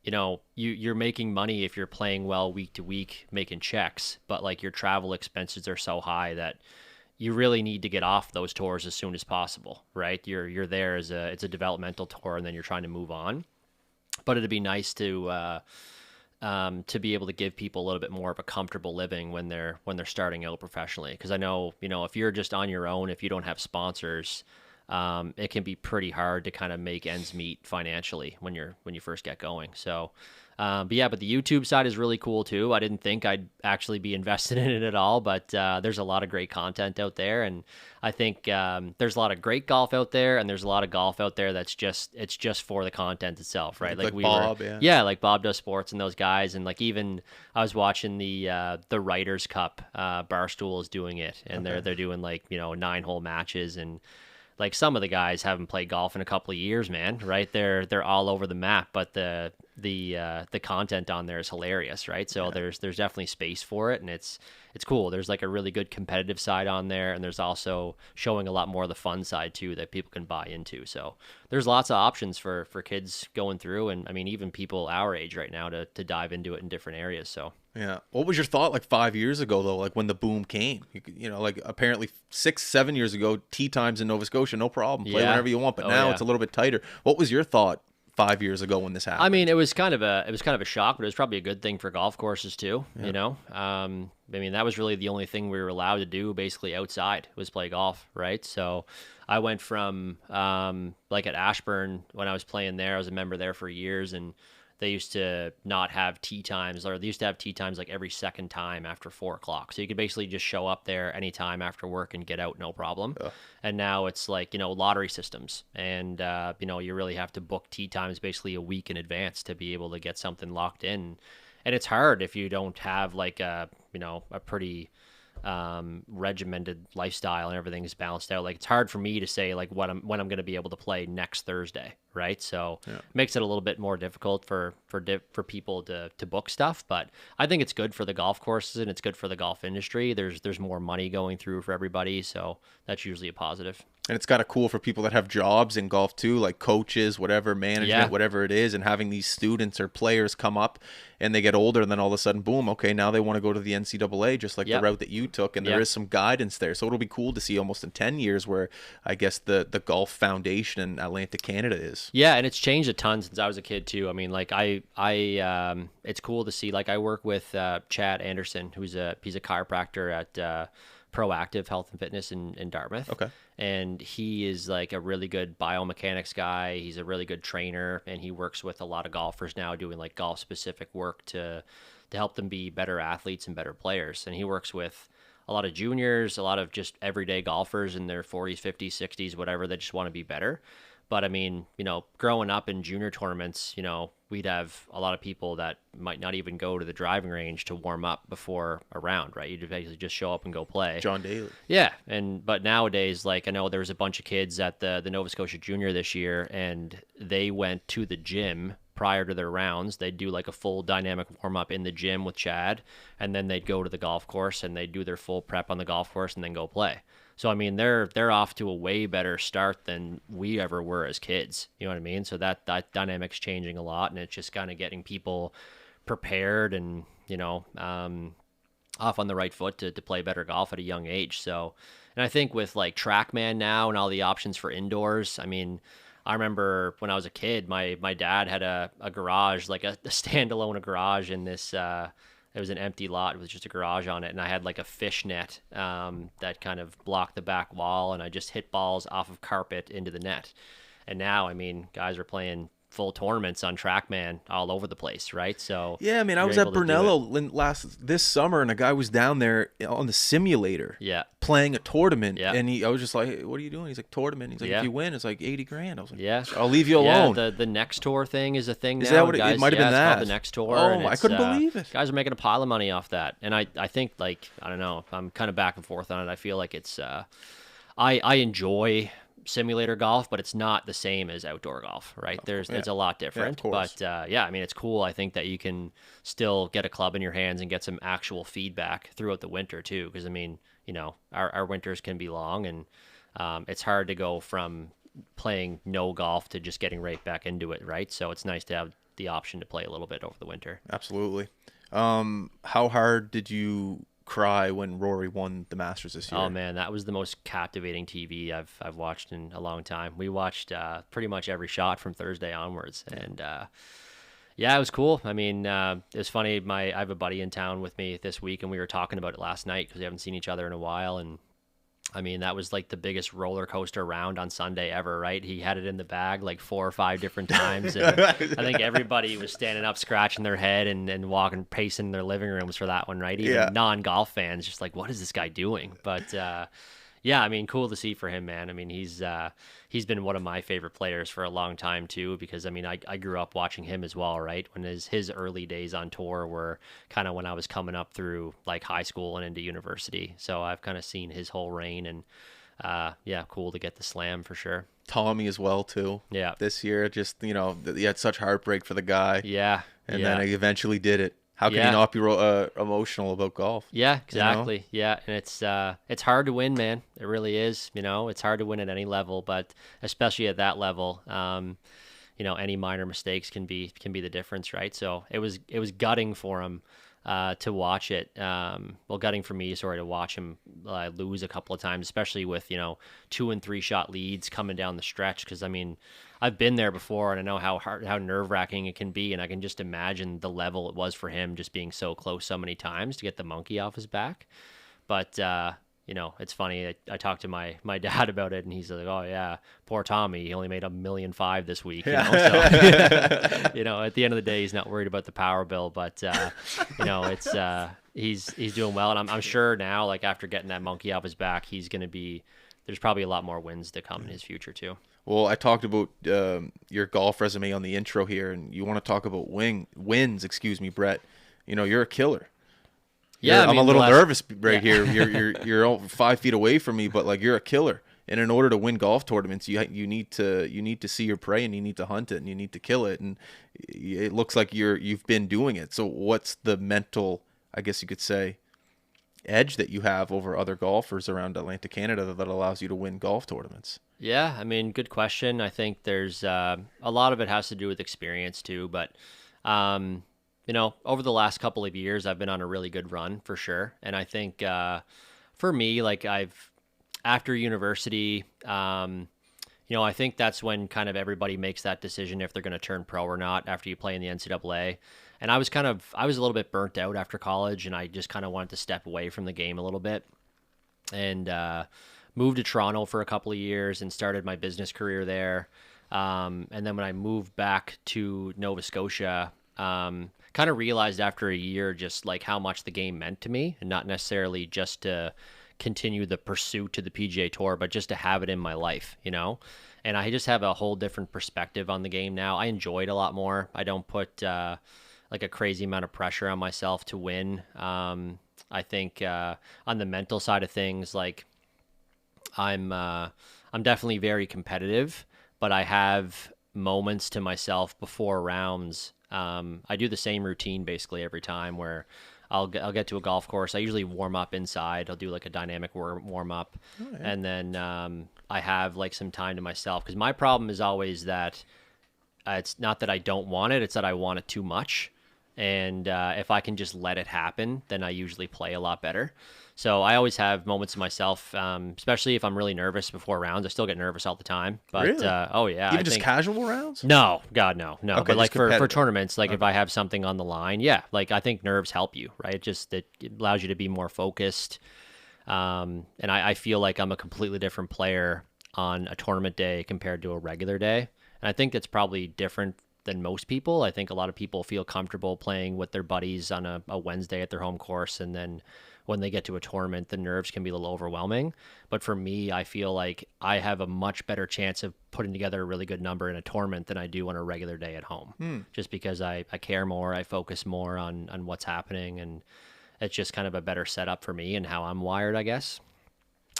S3: you know, you're making money if you're playing well week to week, making checks, but like your travel expenses are so high that you really need to get off those tours as soon as possible, right? You're there it's a developmental tour, and then you're trying to move on. But it'd be nice to be able to give people a little bit more of a comfortable living when they're starting out professionally. Because I know, you know, if you're just on your own, if you don't have sponsors, it can be pretty hard to kind of make ends meet financially when you first get going. So, but the YouTube side is really cool too. I didn't think I'd actually be invested in it at all, but there's a lot of great content out there, and I think there's a lot of great golf out there, and there's a lot of golf out there that's just for the content itself, right? Like
S1: Bob,
S3: like Bob Does Sports and those guys, and like even I was watching the Writers Cup, Barstool is doing it, and they're doing like, you know, 9-hole matches, and like some of the guys haven't played golf in a couple of years, man, right? They're all over the map, but the content on there is hilarious, right? So there's definitely space for it, and it's cool. There's like a really good competitive side on there, and there's also showing a lot more of the fun side too that people can buy into. So there's lots of options for kids going through, and I mean even people our age right now to dive into it in different areas. So
S1: yeah. What was your thought like 5 years ago though? Like when the boom came, you know, like apparently 6-7 years ago, tee times in Nova Scotia, no problem, play whenever you want. But now it's a little bit tighter. What was your thought 5 years ago when this happened?
S3: I mean, it was kind of a shock, but it was probably a good thing for golf courses too. Yeah. You know, I mean, that was really the only thing we were allowed to do basically outside was play golf, right? So I went from like at Ashburn when I was playing there, I was a member there for years, and they used to not have tee times, or they used to have tee times like every second time after 4:00. So you could basically just show up there anytime after work and get out, no problem. And now it's like, you know, lottery systems, and you know, you really have to book tee times basically a week in advance to be able to get something locked in. And it's hard if you don't have like a pretty regimented lifestyle and everything's balanced out. Like it's hard for me to say like when I'm going to be able to play next Thursday, right? So it makes it a little bit more difficult for people to book stuff. But I think it's good for the golf courses and it's good for the golf industry. There's more money going through for everybody, so that's usually a positive.
S1: And it's kind of cool for people that have jobs in golf too, like coaches, whatever, management, whatever it is, and having these students or players come up and they get older and then all of a sudden, boom, okay, now they want to go to the NCAA, just like the route that you took, and there is some guidance there. So it'll be cool to see almost in 10 years where I guess the Golf Foundation in Atlantic Canada is. Yeah,
S3: and it's changed a ton since I was a kid too. I mean, like it's cool to see, like I work with Chad Anderson, he's a chiropractor at Proactive Health and Fitness in Dartmouth.
S1: Okay.
S3: And he is like a really good biomechanics guy. He's a really good trainer, and he works with a lot of golfers now doing like golf specific work to help them be better athletes and better players. And he works with a lot of juniors, a lot of just everyday golfers in their 40s, 50s, 60s, whatever, that just want to be better. But I mean, growing up in junior tournaments, we'd have a lot of people that might not even go to the driving range to warm up before a round, right? You'd basically just show up and go play.
S1: John Daly.
S3: Yeah. But nowadays, like I know there was a bunch of kids at the Nova Scotia Junior this year, and they went to the gym prior to their rounds. They'd do like a full dynamic warm up in the gym with Chad, and then they'd go to the golf course and they'd do their full prep on the golf course and then go play. So, I mean, they're off to a way better start than we ever were as kids. You know what I mean? So that dynamic's changing a lot, and it's just kind of getting people prepared and, off on the right foot to play better golf at a young age. So, and I think with like TrackMan now and all the options for indoors, I mean, I remember when I was a kid, my dad had a garage, like a standalone garage in this, it was an empty lot with just a garage on it, and I had like a fish net that kind of blocked the back wall, and I just hit balls off of carpet into the net. And now, I mean, guys are playing full tournaments on TrackMan all over the place, right? So
S1: yeah, I mean, I was at Brunello this summer, and a guy was down there on the simulator, playing a tournament, and I was just like, hey, "What are you doing?" He's like, "Tournament." He's like, "If you win, it's like 80 grand." I was like, "I'll leave you alone."
S3: Yeah, the next tour thing is a thing now.
S1: Is that what it might have been? That
S3: it's called the next tour.
S1: Oh, I couldn't believe it.
S3: Guys are making a pile of money off that, and I think, like, I don't know, I'm kind of back and forth on it. I feel like it's I enjoy simulator golf, but it's not the same as outdoor golf, right? It's a lot different, but I mean, it's cool. I think that you can still get a club in your hands and get some actual feedback throughout the winter too, because I mean, our winters can be long, and it's hard to go from playing no golf to just getting right back into it, right? So it's nice to have the option to play a little bit over the winter.
S1: Absolutely. How hard did you cry when Rory won the Masters this year?
S3: Oh man, that was the most captivating TV I've watched in a long time. We watched pretty much every shot from Thursday onwards, and it was cool. I mean, it was funny. I have a buddy in town with me this week, and we were talking about it last night because we haven't seen each other in a while, and I mean, that was like the biggest roller coaster round on Sunday ever, right? He had it in the bag like 4 or 5 different times. And I think everybody was standing up, scratching their head and walking, pacing in their living rooms for that one, right? Even non-golf fans, just like, what is this guy doing? But I mean, cool to see for him, man. I mean, he's been one of my favorite players for a long time too, because I mean, I grew up watching him as well, right? When his early days on tour were kind of when I was coming up through like high school and into university. So I've kind of seen his whole reign, and cool to get the slam for sure.
S1: Tommy as well too.
S3: Yeah.
S1: This year, just, he had such heartbreak for the guy.
S3: Yeah.
S1: And then he eventually did it. How can you not be emotional about golf?
S3: Yeah, exactly. Yeah, and it's hard to win, man. It really is. It's hard to win at any level, but especially at that level, any minor mistakes can be the difference, right? So it was gutting for him to watch it. Gutting for me, to watch him lose a couple of times, especially with 2 and 3 shot leads coming down the stretch. Because I mean, I've been there before, and I know how nerve-wracking it can be, and I can just imagine the level it was for him just being so close so many times to get the monkey off his back. But it's funny. I talked to my dad about it, and he's like, "Oh yeah, poor Tommy. He only made $1.5 million this week." So at the end of the day, he's not worried about the power bill, but it's he's doing well, and I'm sure now, like after getting that monkey off his back, there's probably a lot more wins to come in his future too.
S1: Well, I talked about your golf resume on the intro here, and you want to talk about wins, Brett. You're a killer.
S3: Yeah,
S1: I'm a little nervous right here. You're 5 feet away from me, but like you're a killer. And in order to win golf tournaments, you need to see your prey, and you need to hunt it, and you need to kill it. And it looks like you've been doing it. So what's the mental, I guess you could say, edge that you have over other golfers around Atlantic Canada that allows you to win golf tournaments?
S3: Yeah, I mean, good question. I think there's a lot of it has to do with experience too, but over the last couple of years, I've been on a really good run for sure. And I think for me, like after university, I think that's when kind of everybody makes that decision if they're going to turn pro or not after you play in the NCAA. And I was a little bit burnt out after college, and I just kind of wanted to step away from the game a little bit, and moved to Toronto for a couple of years and started my business career there. And then when I moved back to Nova Scotia, kind of realized after a year just like how much the game meant to me, and not necessarily just to continue the pursuit to the PGA Tour, but just to have it in my life, And I just have a whole different perspective on the game now. I enjoy it a lot more. I don't put like a crazy amount of pressure on myself to win. I think on the mental side of things, like I'm definitely very competitive, but I have moments to myself before rounds. I do the same routine basically every time where I'll get to a golf course. I usually warm up inside. I'll do like a dynamic warm up. Oh, yeah. And then I have like some time to myself, because my problem is always that it's not that I don't want it, it's that I want it too much. And if I can just let it happen, then I usually play a lot better. So I always have moments to myself, especially if I'm really nervous before rounds. I still get nervous all the time. But
S1: really?
S3: Oh yeah.
S1: Even just casual rounds?
S3: No, God, no.
S1: Okay,
S3: but like for tournaments, like if I have something on the line, yeah. Like I think nerves help you, right? It allows you to be more focused. And I feel like I'm a completely different player on a tournament day compared to a regular day. And I think that's probably different than most people. I think a lot of people feel comfortable playing with their buddies on a Wednesday at their home course, and then when they get to a tournament, the nerves can be a little overwhelming. But for me, I feel like I have a much better chance of putting together a really good number in a tournament than I do on a regular day at home. Just because I care more, I focus more on what's happening, and it's just kind of a better setup for me and how I'm wired, I guess.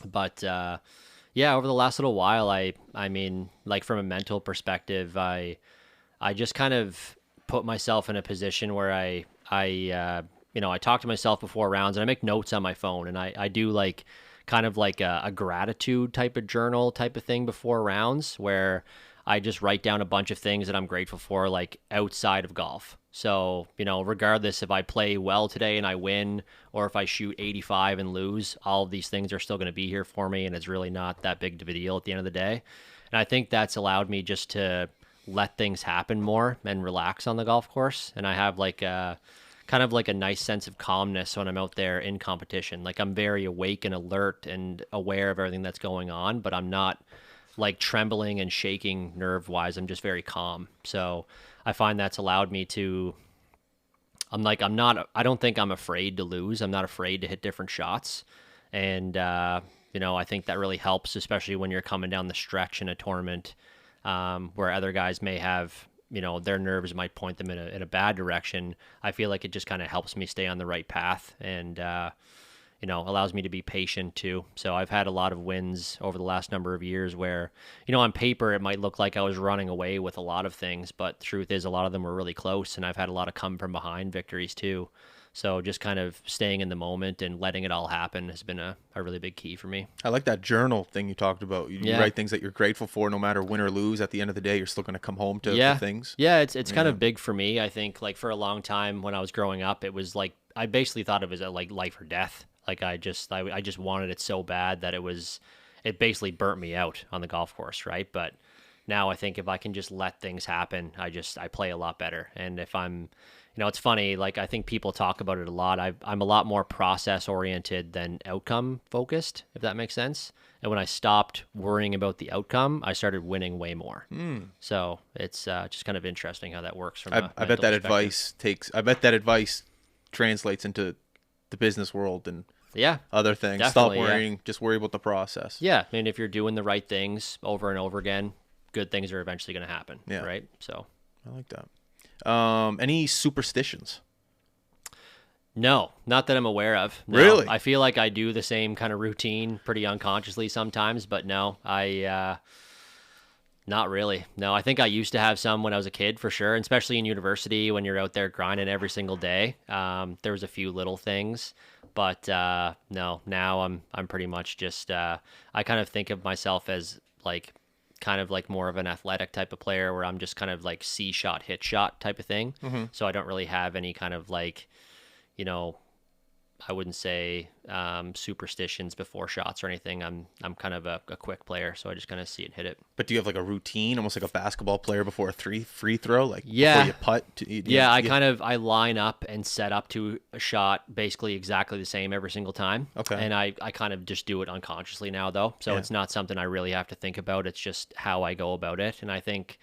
S3: But yeah, over the last little while, I mean, like from a mental perspective, I just kind of put myself in a position where I talk to myself before rounds, and I make notes on my phone, and I do like kind of like a gratitude type of journal type of thing before rounds, where I just write down a bunch of things that I'm grateful for, like outside of golf. So, regardless if I play well today and I win, or if I shoot 85 and lose, all of these things are still going to be here for me, and it's really not that big of a deal at the end of the day. And I think that's allowed me just to let things happen more and relax on the golf course. And I have like kind of like a nice sense of calmness when I'm out there in competition. Like I'm very awake and alert and aware of everything that's going on, but I'm not like trembling and shaking nerve wise. I'm just very calm. So I find that's allowed me to, I don't think I'm afraid to lose. I'm not afraid to hit different shots. And, I think that really helps, especially when you're coming down the stretch in a tournament, where other guys may have, their nerves might point them in a bad direction. I feel like it just kind of helps me stay on the right path, and allows me to be patient too. So I've had a lot of wins over the last number of years where, on paper it might look like I was running away with a lot of things, but the truth is a lot of them were really close, and I've had a lot of come from behind victories too. So just kind of staying in the moment and letting it all happen has been a really big key for me.
S1: I like that journal thing you talked about. You write things that you're grateful for, no matter win or lose. At the end of the day, you're still going to come home to the things.
S3: Yeah, it's kind of big for me. I think like for a long time when I was growing up, it was like I basically thought of it as like life or death. Like I just wanted it so bad that it basically burnt me out on the golf course, right? But now I think if I can just let things happen, I play a lot better. And if I'm it's funny, like I think people talk about it a lot. I'm a lot more process oriented than outcome focused, if that makes sense. And when I stopped worrying about the outcome, I started winning way more. So it's just kind of interesting how that works. From
S1: I bet that advice translates into the business world and other things. Stop worrying, just worry about the process.
S3: Yeah, I mean, if you're doing the right things over and over again, good things are eventually going to happen.
S1: Yeah.
S3: Right. So
S1: I like that. Any superstitions?
S3: No, not that I'm aware of. No.
S1: Really?
S3: I feel like I do the same kind of routine pretty unconsciously sometimes, but no, not really. No, I think I used to have some when I was a kid for sure, and especially in university when you're out there grinding every single day. There was a few little things, but no, now I'm pretty much just I kind of think of myself as like kind of like more of an athletic type of player where I'm just kind of like see shot, hit shot type of thing. So I don't really have any kind of like, you know, I wouldn't say superstitions before shots or anything. I'm kind of a quick player, so I just kind of see it, hit it.
S1: But do you have like a routine, almost like a basketball player before a free throw, like
S3: yeah,
S1: before you putt?
S3: I line up and set up to a shot basically exactly the same every single time.
S1: Okay.
S3: And I kind of just do it unconsciously now though, so it's not something I really have to think about. It's just how I go about it, and I think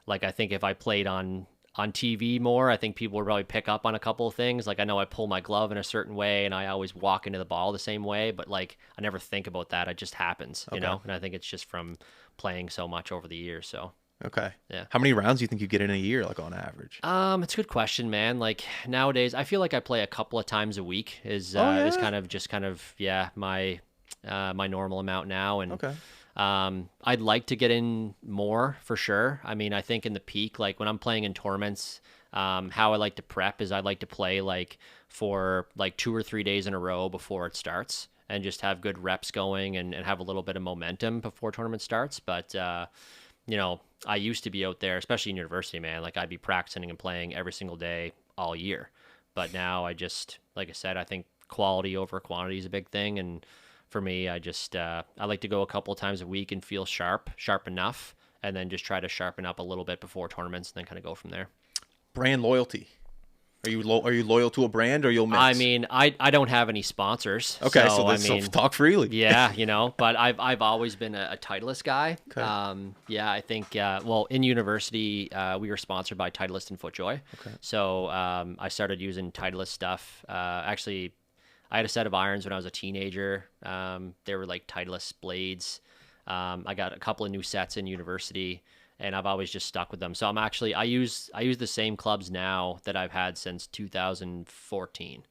S3: if I played on TV more, I think people would probably pick up on a couple of things. Like I know I pull my glove in a certain way and I always walk into the ball the same way, but like I never think about that. It just happens, you know? And I think it's just from playing so much over the years. So,
S1: okay.
S3: Yeah.
S1: How many rounds do you think you get in a year, like on average?
S3: It's a good question, man. Like nowadays, I feel like I play a couple of times a week is kind of my normal amount now. And
S1: okay.
S3: I'd like to get in more for sure. I mean, I think in the peak, like when I'm playing in tournaments, how I like to prep is I'd like to play like for like 2 or 3 days in a row before it starts and just have good reps going and have a little bit of momentum before tournament starts. But, you know, I used to be out there, especially in university, man, like I'd be practicing and playing every single day all year. But now I just, like I said, I think quality over quantity is a big thing. And for me, I just I like to go a couple of times a week and feel sharp enough, and then just try to sharpen up a little bit before tournaments, and then kind of go from there.
S1: Brand loyalty. Are you loyal to a brand, or you'll mix?
S3: I mean, I don't have any sponsors.
S1: Okay, so talk freely.
S3: Yeah, you know, but I've always been a Titleist guy.
S1: Okay.
S3: I think in university we were sponsored by Titleist and FootJoy.
S1: Okay.
S3: So I started using Titleist stuff. Actually, I had a set of irons when I was a teenager. They were like Titleist blades. I got a couple of new sets in university, and I've always just stuck with them. So I use the same clubs now that I've had since 2014.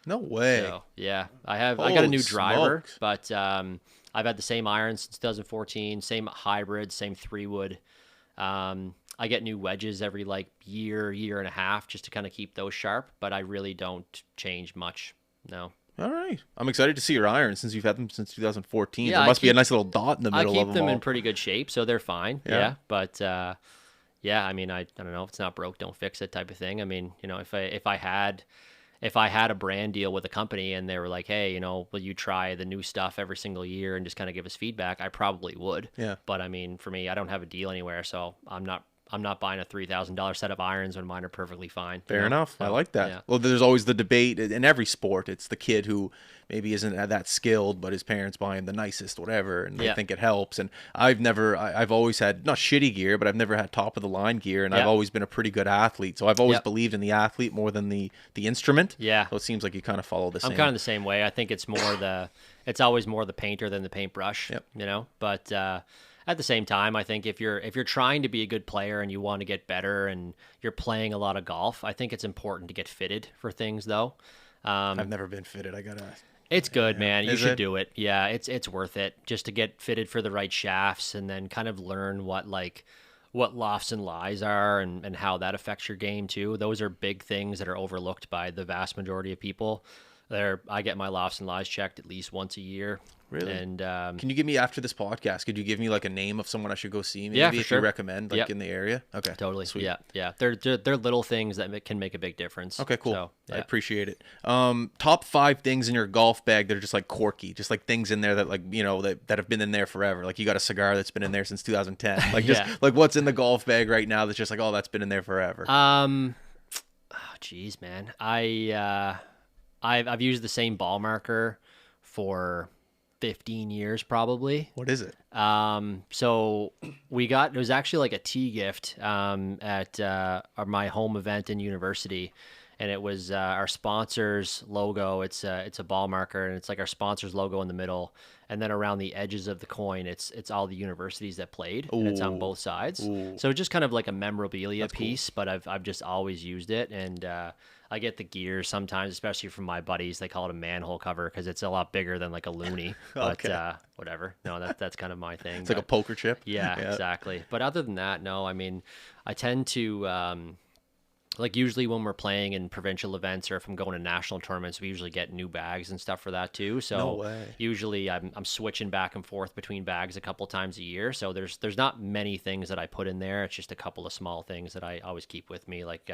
S1: No way.
S3: So, yeah, I got a
S1: Holy
S3: new driver,
S1: smokes.
S3: but I've had the same irons since 2014, same hybrid, same 3-wood. I get new wedges every like year and a half just to kind of keep those sharp, but I really don't change much. No.
S1: All right. I'm excited to see your irons since you've had them since 2014.
S3: Yeah,
S1: there must be a nice little dot in the middle of them.
S3: I keep them
S1: all.
S3: in pretty good shape, so they're fine. Yeah. But I mean, I don't know. If it's not broke, don't fix it type of thing. I mean, you know, if I had a brand deal with a company and they were like, hey, you know, will you try the new stuff every single year and just kind of give us feedback? I probably would.
S1: Yeah.
S3: But I mean, for me, I don't have a deal anywhere, so I'm not buying a $3,000 set of irons when mine are perfectly fine.
S1: Fair enough.
S3: So,
S1: I like that.
S3: yeah.
S1: Well, there's always the debate in every sport. It's the kid who maybe isn't that skilled, but his parents buy him the nicest whatever, and they think it helps. And I've always had, not shitty gear, but I've never had top of the line gear, and I've always been a pretty good athlete. So I've always believed in the athlete more than the instrument.
S3: Yeah.
S1: So it seems like you kind of follow the same.
S3: I'm kind of the same way. I think it's it's always more the painter than the paintbrush.
S1: Yep.
S3: You know, but at the same time, I think if you're trying to be a good player and you want to get better and you're playing a lot of golf, I think it's important to get fitted for things though.
S1: I've never been fitted. I gotta.
S3: It's good, man. You should
S1: it?
S3: do it. Yeah, it's worth it just to get fitted for the right shafts and then kind of learn what lofts and lies are and how that affects your game too. Those are big things that are overlooked by the vast majority of people. I get my lofts and lies checked at least once a year.
S1: Really?
S3: And
S1: can you give me, after this podcast, could you give me like a name of someone I should go see? Maybe
S3: Yeah, for
S1: if
S3: sure.
S1: you recommend, like in the area. Okay.
S3: Totally.
S1: Sweet.
S3: Yeah. They're little things that can make a big difference.
S1: Okay, cool.
S3: So,
S1: I appreciate it. Top 5 things in your golf bag that are just like quirky, just like things in there that like, you know, that have been in there forever. Like you got a cigar that's been in there since 2010. Like just like what's in the golf bag right now that's just like, oh, that's been in there forever.
S3: Geez, man. I've used the same ball marker for 15 years probably.
S1: What is it?
S3: So it was actually like a tea gift at my home event in university, and it was our sponsor's logo. It's a ball marker, and it's like our sponsor's logo in the middle, and then around the edges of the coin, it's all the universities that played, and it's on both sides. So it's just kind of like a memorabilia piece, but I've just always used it, and I get the gear sometimes, especially from my buddies. They call it a manhole cover because it's a lot bigger than like a loonie. But whatever. No, that's kind of my thing.
S1: It's like a poker chip.
S3: Yeah, exactly. But other than that, no. I mean, I tend to like usually when we're playing in provincial events or if I'm going to national tournaments, we usually get new bags and stuff for that too. So
S1: No way.
S3: usually I'm switching back and forth between bags a couple times a year. So there's not many things that I put in there. It's just a couple of small things that I always keep with me, like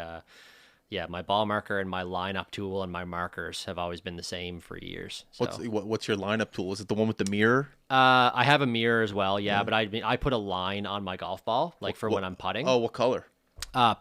S3: my ball marker and my lineup tool and my markers have always been the same for years. So.
S1: What's your lineup tool? Is it the one with the mirror?
S3: I have a mirror as well, but I put a line on my golf ball, like for when I'm putting.
S1: Oh, what color?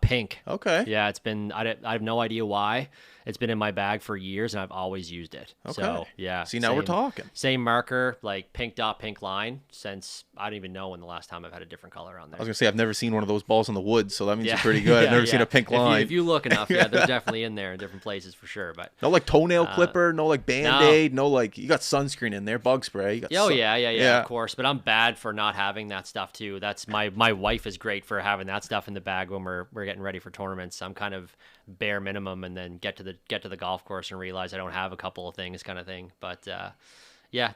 S3: Pink.
S1: Okay.
S3: Yeah, it's been, I have no idea why. It's been in my bag for years, and I've always used it.
S1: Okay.
S3: So, yeah.
S1: See, now we're talking.
S3: Same marker, like pink dot, pink line, since I don't even know when the last time I've had a different color on there.
S1: I was going to say, I've never seen one of those balls in the woods, so that means you're pretty good. I've never seen a pink line.
S3: If you look enough, they're definitely in there in different places for sure. But
S1: no like toenail clipper, no like Band-Aid, no like, you got sunscreen in there, bug spray. You got
S3: yeah, of course. But I'm bad for not having that stuff too. That's my wife is great for having that stuff in the bag when we're getting ready for tournaments. I'm kind of bare minimum, and then get to the golf course and realize I don't have a couple of things, kind of thing. But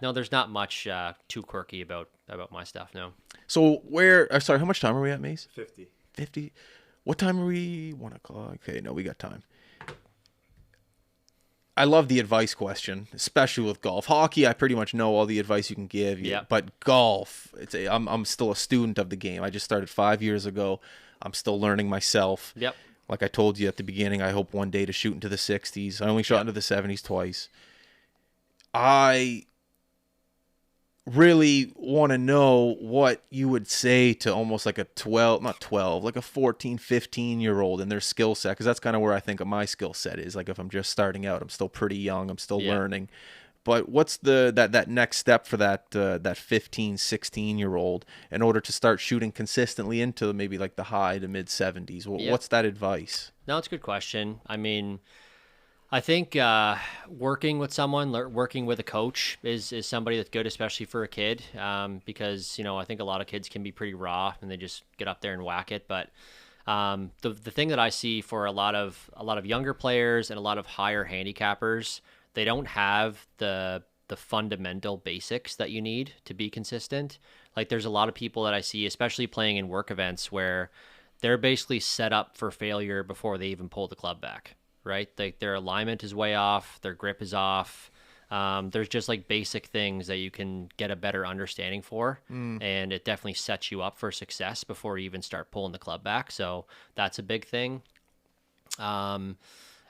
S3: no, there's not much too quirky about my stuff. No.
S1: So how much time are we at, Mace? 50. What time are we? 1 o'clock. Okay, no, we got time. I love the advice question, especially with golf. Hockey, I pretty much know all the advice you can give.
S3: Yeah.
S1: But golf, I'm still a student of the game. I just started 5 years ago. I'm still learning myself.
S3: Yep.
S1: Like I told you at the beginning, I hope one day to shoot into the 60s. I only shot into the 70s twice. I really want to know what you would say to almost like a 14, 15-year-old and their skill set, because that's kind of where I think of my skill set is. Like if I'm just starting out, I'm still pretty young, I'm still learning. But what's that next step for that 15, 16-year-old in order to start shooting consistently into maybe like the high to mid 70s? What's that advice?
S3: No, it's a good question. I mean, I think working with someone, working with a coach is somebody that's good, especially for a kid, because I think a lot of kids can be pretty raw and they just get up there and whack it. But the thing that I see for a lot of younger players and a lot of higher handicappers, they don't have the fundamental basics that you need to be consistent. Like there's a lot of people that I see, especially playing in work events, where they're basically set up for failure before they even pull the club back, right? Like their alignment is way off, their grip is off. There's just like basic things that you can get a better understanding for, and it definitely sets you up for success before you even start pulling the club back. So that's a big thing.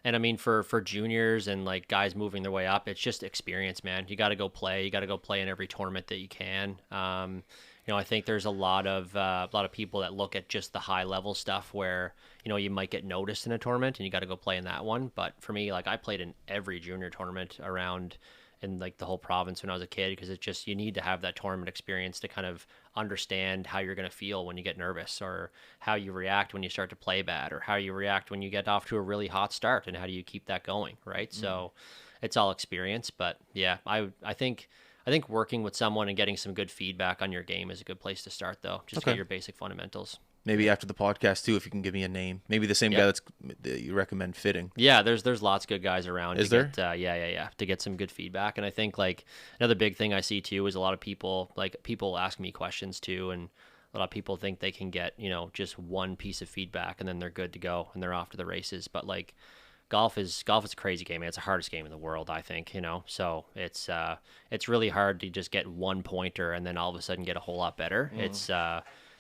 S3: And I mean, for juniors and like guys moving their way up, it's just experience, man. You got to go play. You got to go play in every tournament that you can. I think there's a lot of people that look at just the high level stuff where you might get noticed in a tournament and you got to go play in that one. But for me, like I played in every junior tournament around in like the whole province when I was a kid, because it's just, you need to have that tournament experience to kind of understand how you're going to feel when you get nervous, or how you react when you start to play bad, or how you react when you get off to a really hot start, and how do you keep that going, right? So it's all experience. But yeah, I think working with someone and getting some good feedback on your game is a good place to start, though. Just get your basic fundamentals.
S1: Maybe after the podcast too, if you can give me a name. Maybe the same guy that you recommend fitting.
S3: Yeah, there's lots of good guys around.
S1: Is there?
S3: To get some good feedback. And I think like another big thing I see too is a lot of people ask me questions too, and a lot of people think they can get just one piece of feedback and then they're good to go and they're off to the races. But like golf is a crazy game, man. It's the hardest game in the world, I think. So it's really hard to just get one pointer and then all of a sudden get a whole lot better.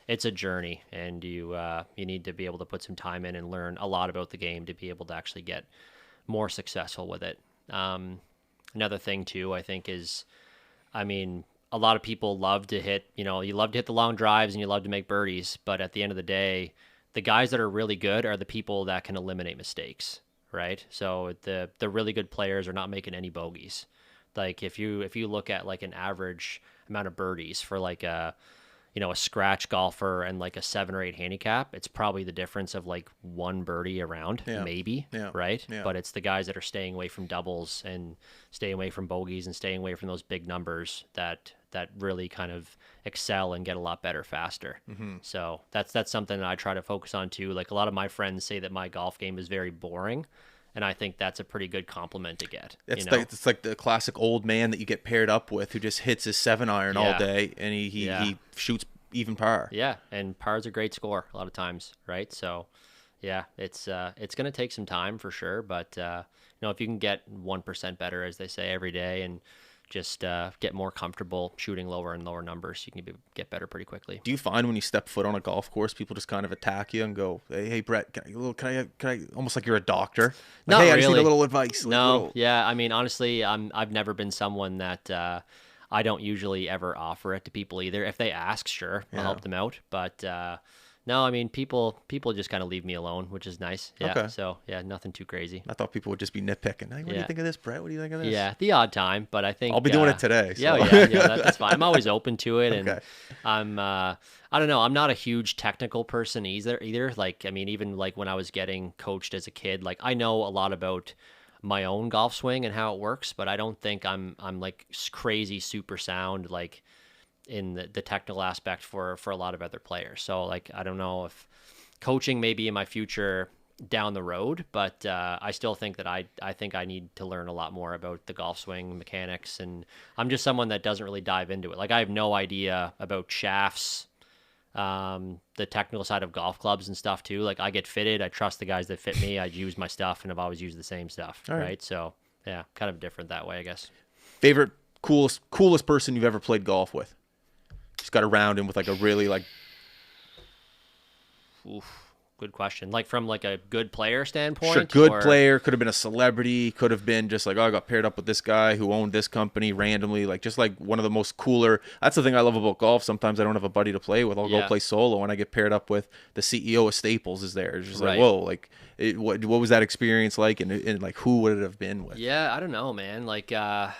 S3: It's a journey, and you need to be able to put some time in and learn a lot about the game to be able to actually get more successful with it. Another thing too, I think, is, I mean, a lot of people love to hit, you love to hit the long drives and you love to make birdies, but at the end of the day, the guys that are really good are the people that can eliminate mistakes, right? So the really good players are not making any bogeys. Like if you look at like an average amount of birdies for like a a scratch golfer and like a 7 or 8 handicap, it's probably the difference of like one birdie around, maybe, right?
S1: Yeah.
S3: But it's the guys that are staying away from doubles and staying away from bogeys and staying away from those big numbers that really kind of excel and get a lot better faster. So that's something that I try to focus on too. Like a lot of my friends say that my golf game is very boring, and I think that's a pretty good compliment to get.
S1: It's like the classic old man that you get paired up with who just hits his 7-iron all day, and he shoots even par.
S3: Yeah, and par's a great score a lot of times, right? So, yeah, it's going to take some time for sure, but if you can get 1% better, as they say, every day, and just get more comfortable shooting lower and lower numbers, you can get better pretty quickly.
S1: Do you find when you step foot on a golf course, people just kind of attack you and go, "Hey, Brett, can I?" Almost like you're a doctor. Like,
S3: Not
S1: hey,
S3: really.
S1: I just need a little advice.
S3: No, yeah. I mean, honestly, I've never been someone that I don't usually ever offer it to people either. If they ask, sure, I'll help them out. But no, I mean, people just kind of leave me alone, which is nice. Yeah.
S1: Okay.
S3: So yeah, nothing too crazy.
S1: I thought people would just be nitpicking. Hey, what do you think of this, Brett? What do you think of this?
S3: Yeah, the odd time, but I think
S1: I'll be doing it today. So.
S3: Yeah, that's fine. I'm always open to it, and
S1: Okay.
S3: I'm I don't know. I'm not a huge technical person either. Like, I mean, even like when I was getting coached as a kid, like I know a lot about my own golf swing and how it works, but I don't think I'm like crazy super sound like in the technical aspect for a lot of other players. So like I don't know if coaching may be in my future down the road, but I still think that I think I need to learn a lot more about the golf swing mechanics, and I'm just someone that doesn't really dive into it. Like I have no idea about shafts, the technical side of golf clubs and stuff too. Like I get fitted, I trust the guys that fit me, I use my stuff, and I've always used the same stuff. Right. So yeah, kind of different that way, I guess.
S1: Favorite coolest person you've ever played golf with? Just got around him with like a really like.
S3: Oof. Good question. Like from like a good player standpoint?
S1: Sure, good player, could have been a celebrity, could have been just like, oh, I got paired up with this guy who owned this company randomly, like just like one of the most cooler. That's the thing I love about golf. Sometimes I don't have a buddy to play with. I'll go play solo, and I get paired up with the CEO of Staples is there. It's just like, whoa, like what was that experience like, and like who would it have been with?
S3: Yeah, I don't know, man. Like I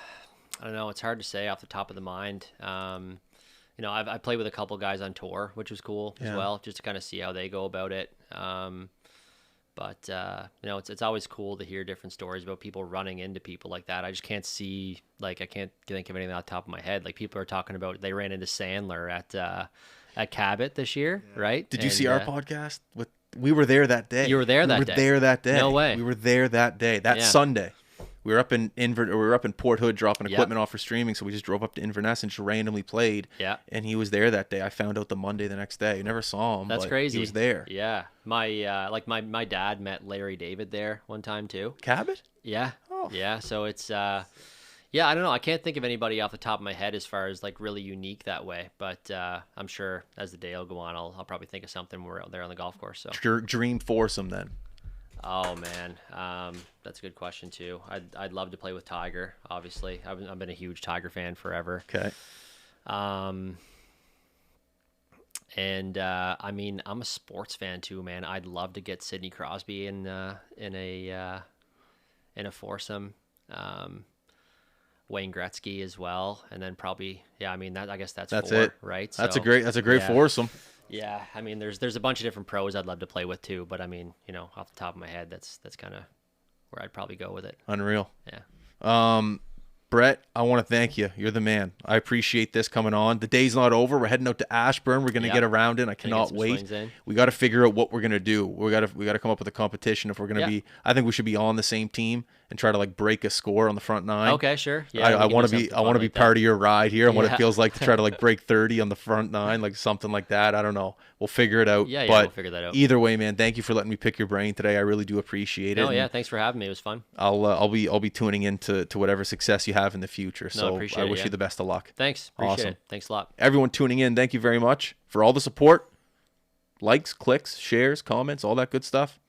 S3: don't know. It's hard to say off the top of the mind. I played with a couple guys on tour, which was cool as well, just to kind of see how they go about it. But it's always cool to hear different stories about people running into people like that. I just can't see, like, I can't think of anything off the top of my head. Like people are talking about, they ran into Sandler at Cabot this year, right?
S1: Did you see our podcast? We were there that day.
S3: You were there that day?
S1: We were there that day.
S3: No way.
S1: We were there that day. That Sunday. We were up in Port Hood dropping equipment off for streaming, so we just drove up to Inverness and just randomly played. Yeah. And he was there that day. I found out the Monday the next day. I never saw him.
S3: That's crazy.
S1: He was there.
S3: Yeah. My dad met Larry David there one time too.
S1: Cabot?
S3: Yeah. Oh. Yeah. So it's I don't know. I can't think of anybody off the top of my head as far as like really unique that way, but I'm sure as the day will go on, I'll probably think of something when we're out there on the golf course. So
S1: your dream foursome then.
S3: Oh man, that's a good question too. I'd love to play with Tiger. Obviously, I've been a huge Tiger fan forever.
S1: Okay.
S3: And I mean, I'm a sports fan too, man. I'd love to get Sidney Crosby in a foursome. Wayne Gretzky as well, and then probably I guess that's four,
S1: it,
S3: right?
S1: That's a great foursome.
S3: Yeah, I mean, there's a bunch of different pros I'd love to play with too, but I mean, off the top of my head, that's kind of where I'd probably go with it.
S1: Unreal.
S3: Yeah.
S1: Brett, I want to thank you. You're the man. I appreciate this coming on. The day's not over. We're heading out to Ashburn. We're going to get around it. I cannot wait. We got to figure out what we're going to do. We got to come up with a competition if we're going to be. I think we should be on the same team and try to like break a score on the front nine.
S3: Okay, sure. Yeah,
S1: I want to be part of your ride here and what it feels like to try to like break 30 on the front nine, like something like that. I don't know. We'll figure it out.
S3: Yeah,
S1: but
S3: we'll figure that out.
S1: Either way, man, thank you for letting me pick your brain today. I really do appreciate it.
S3: Oh yeah, thanks for having me. It was fun.
S1: I'll be tuning in to whatever success you have in the future. So I wish you the best of luck.
S3: Thanks. Appreciate it. Thanks a lot.
S1: Everyone tuning in, thank you very much for all the support. Likes, clicks, shares, comments, all that good stuff.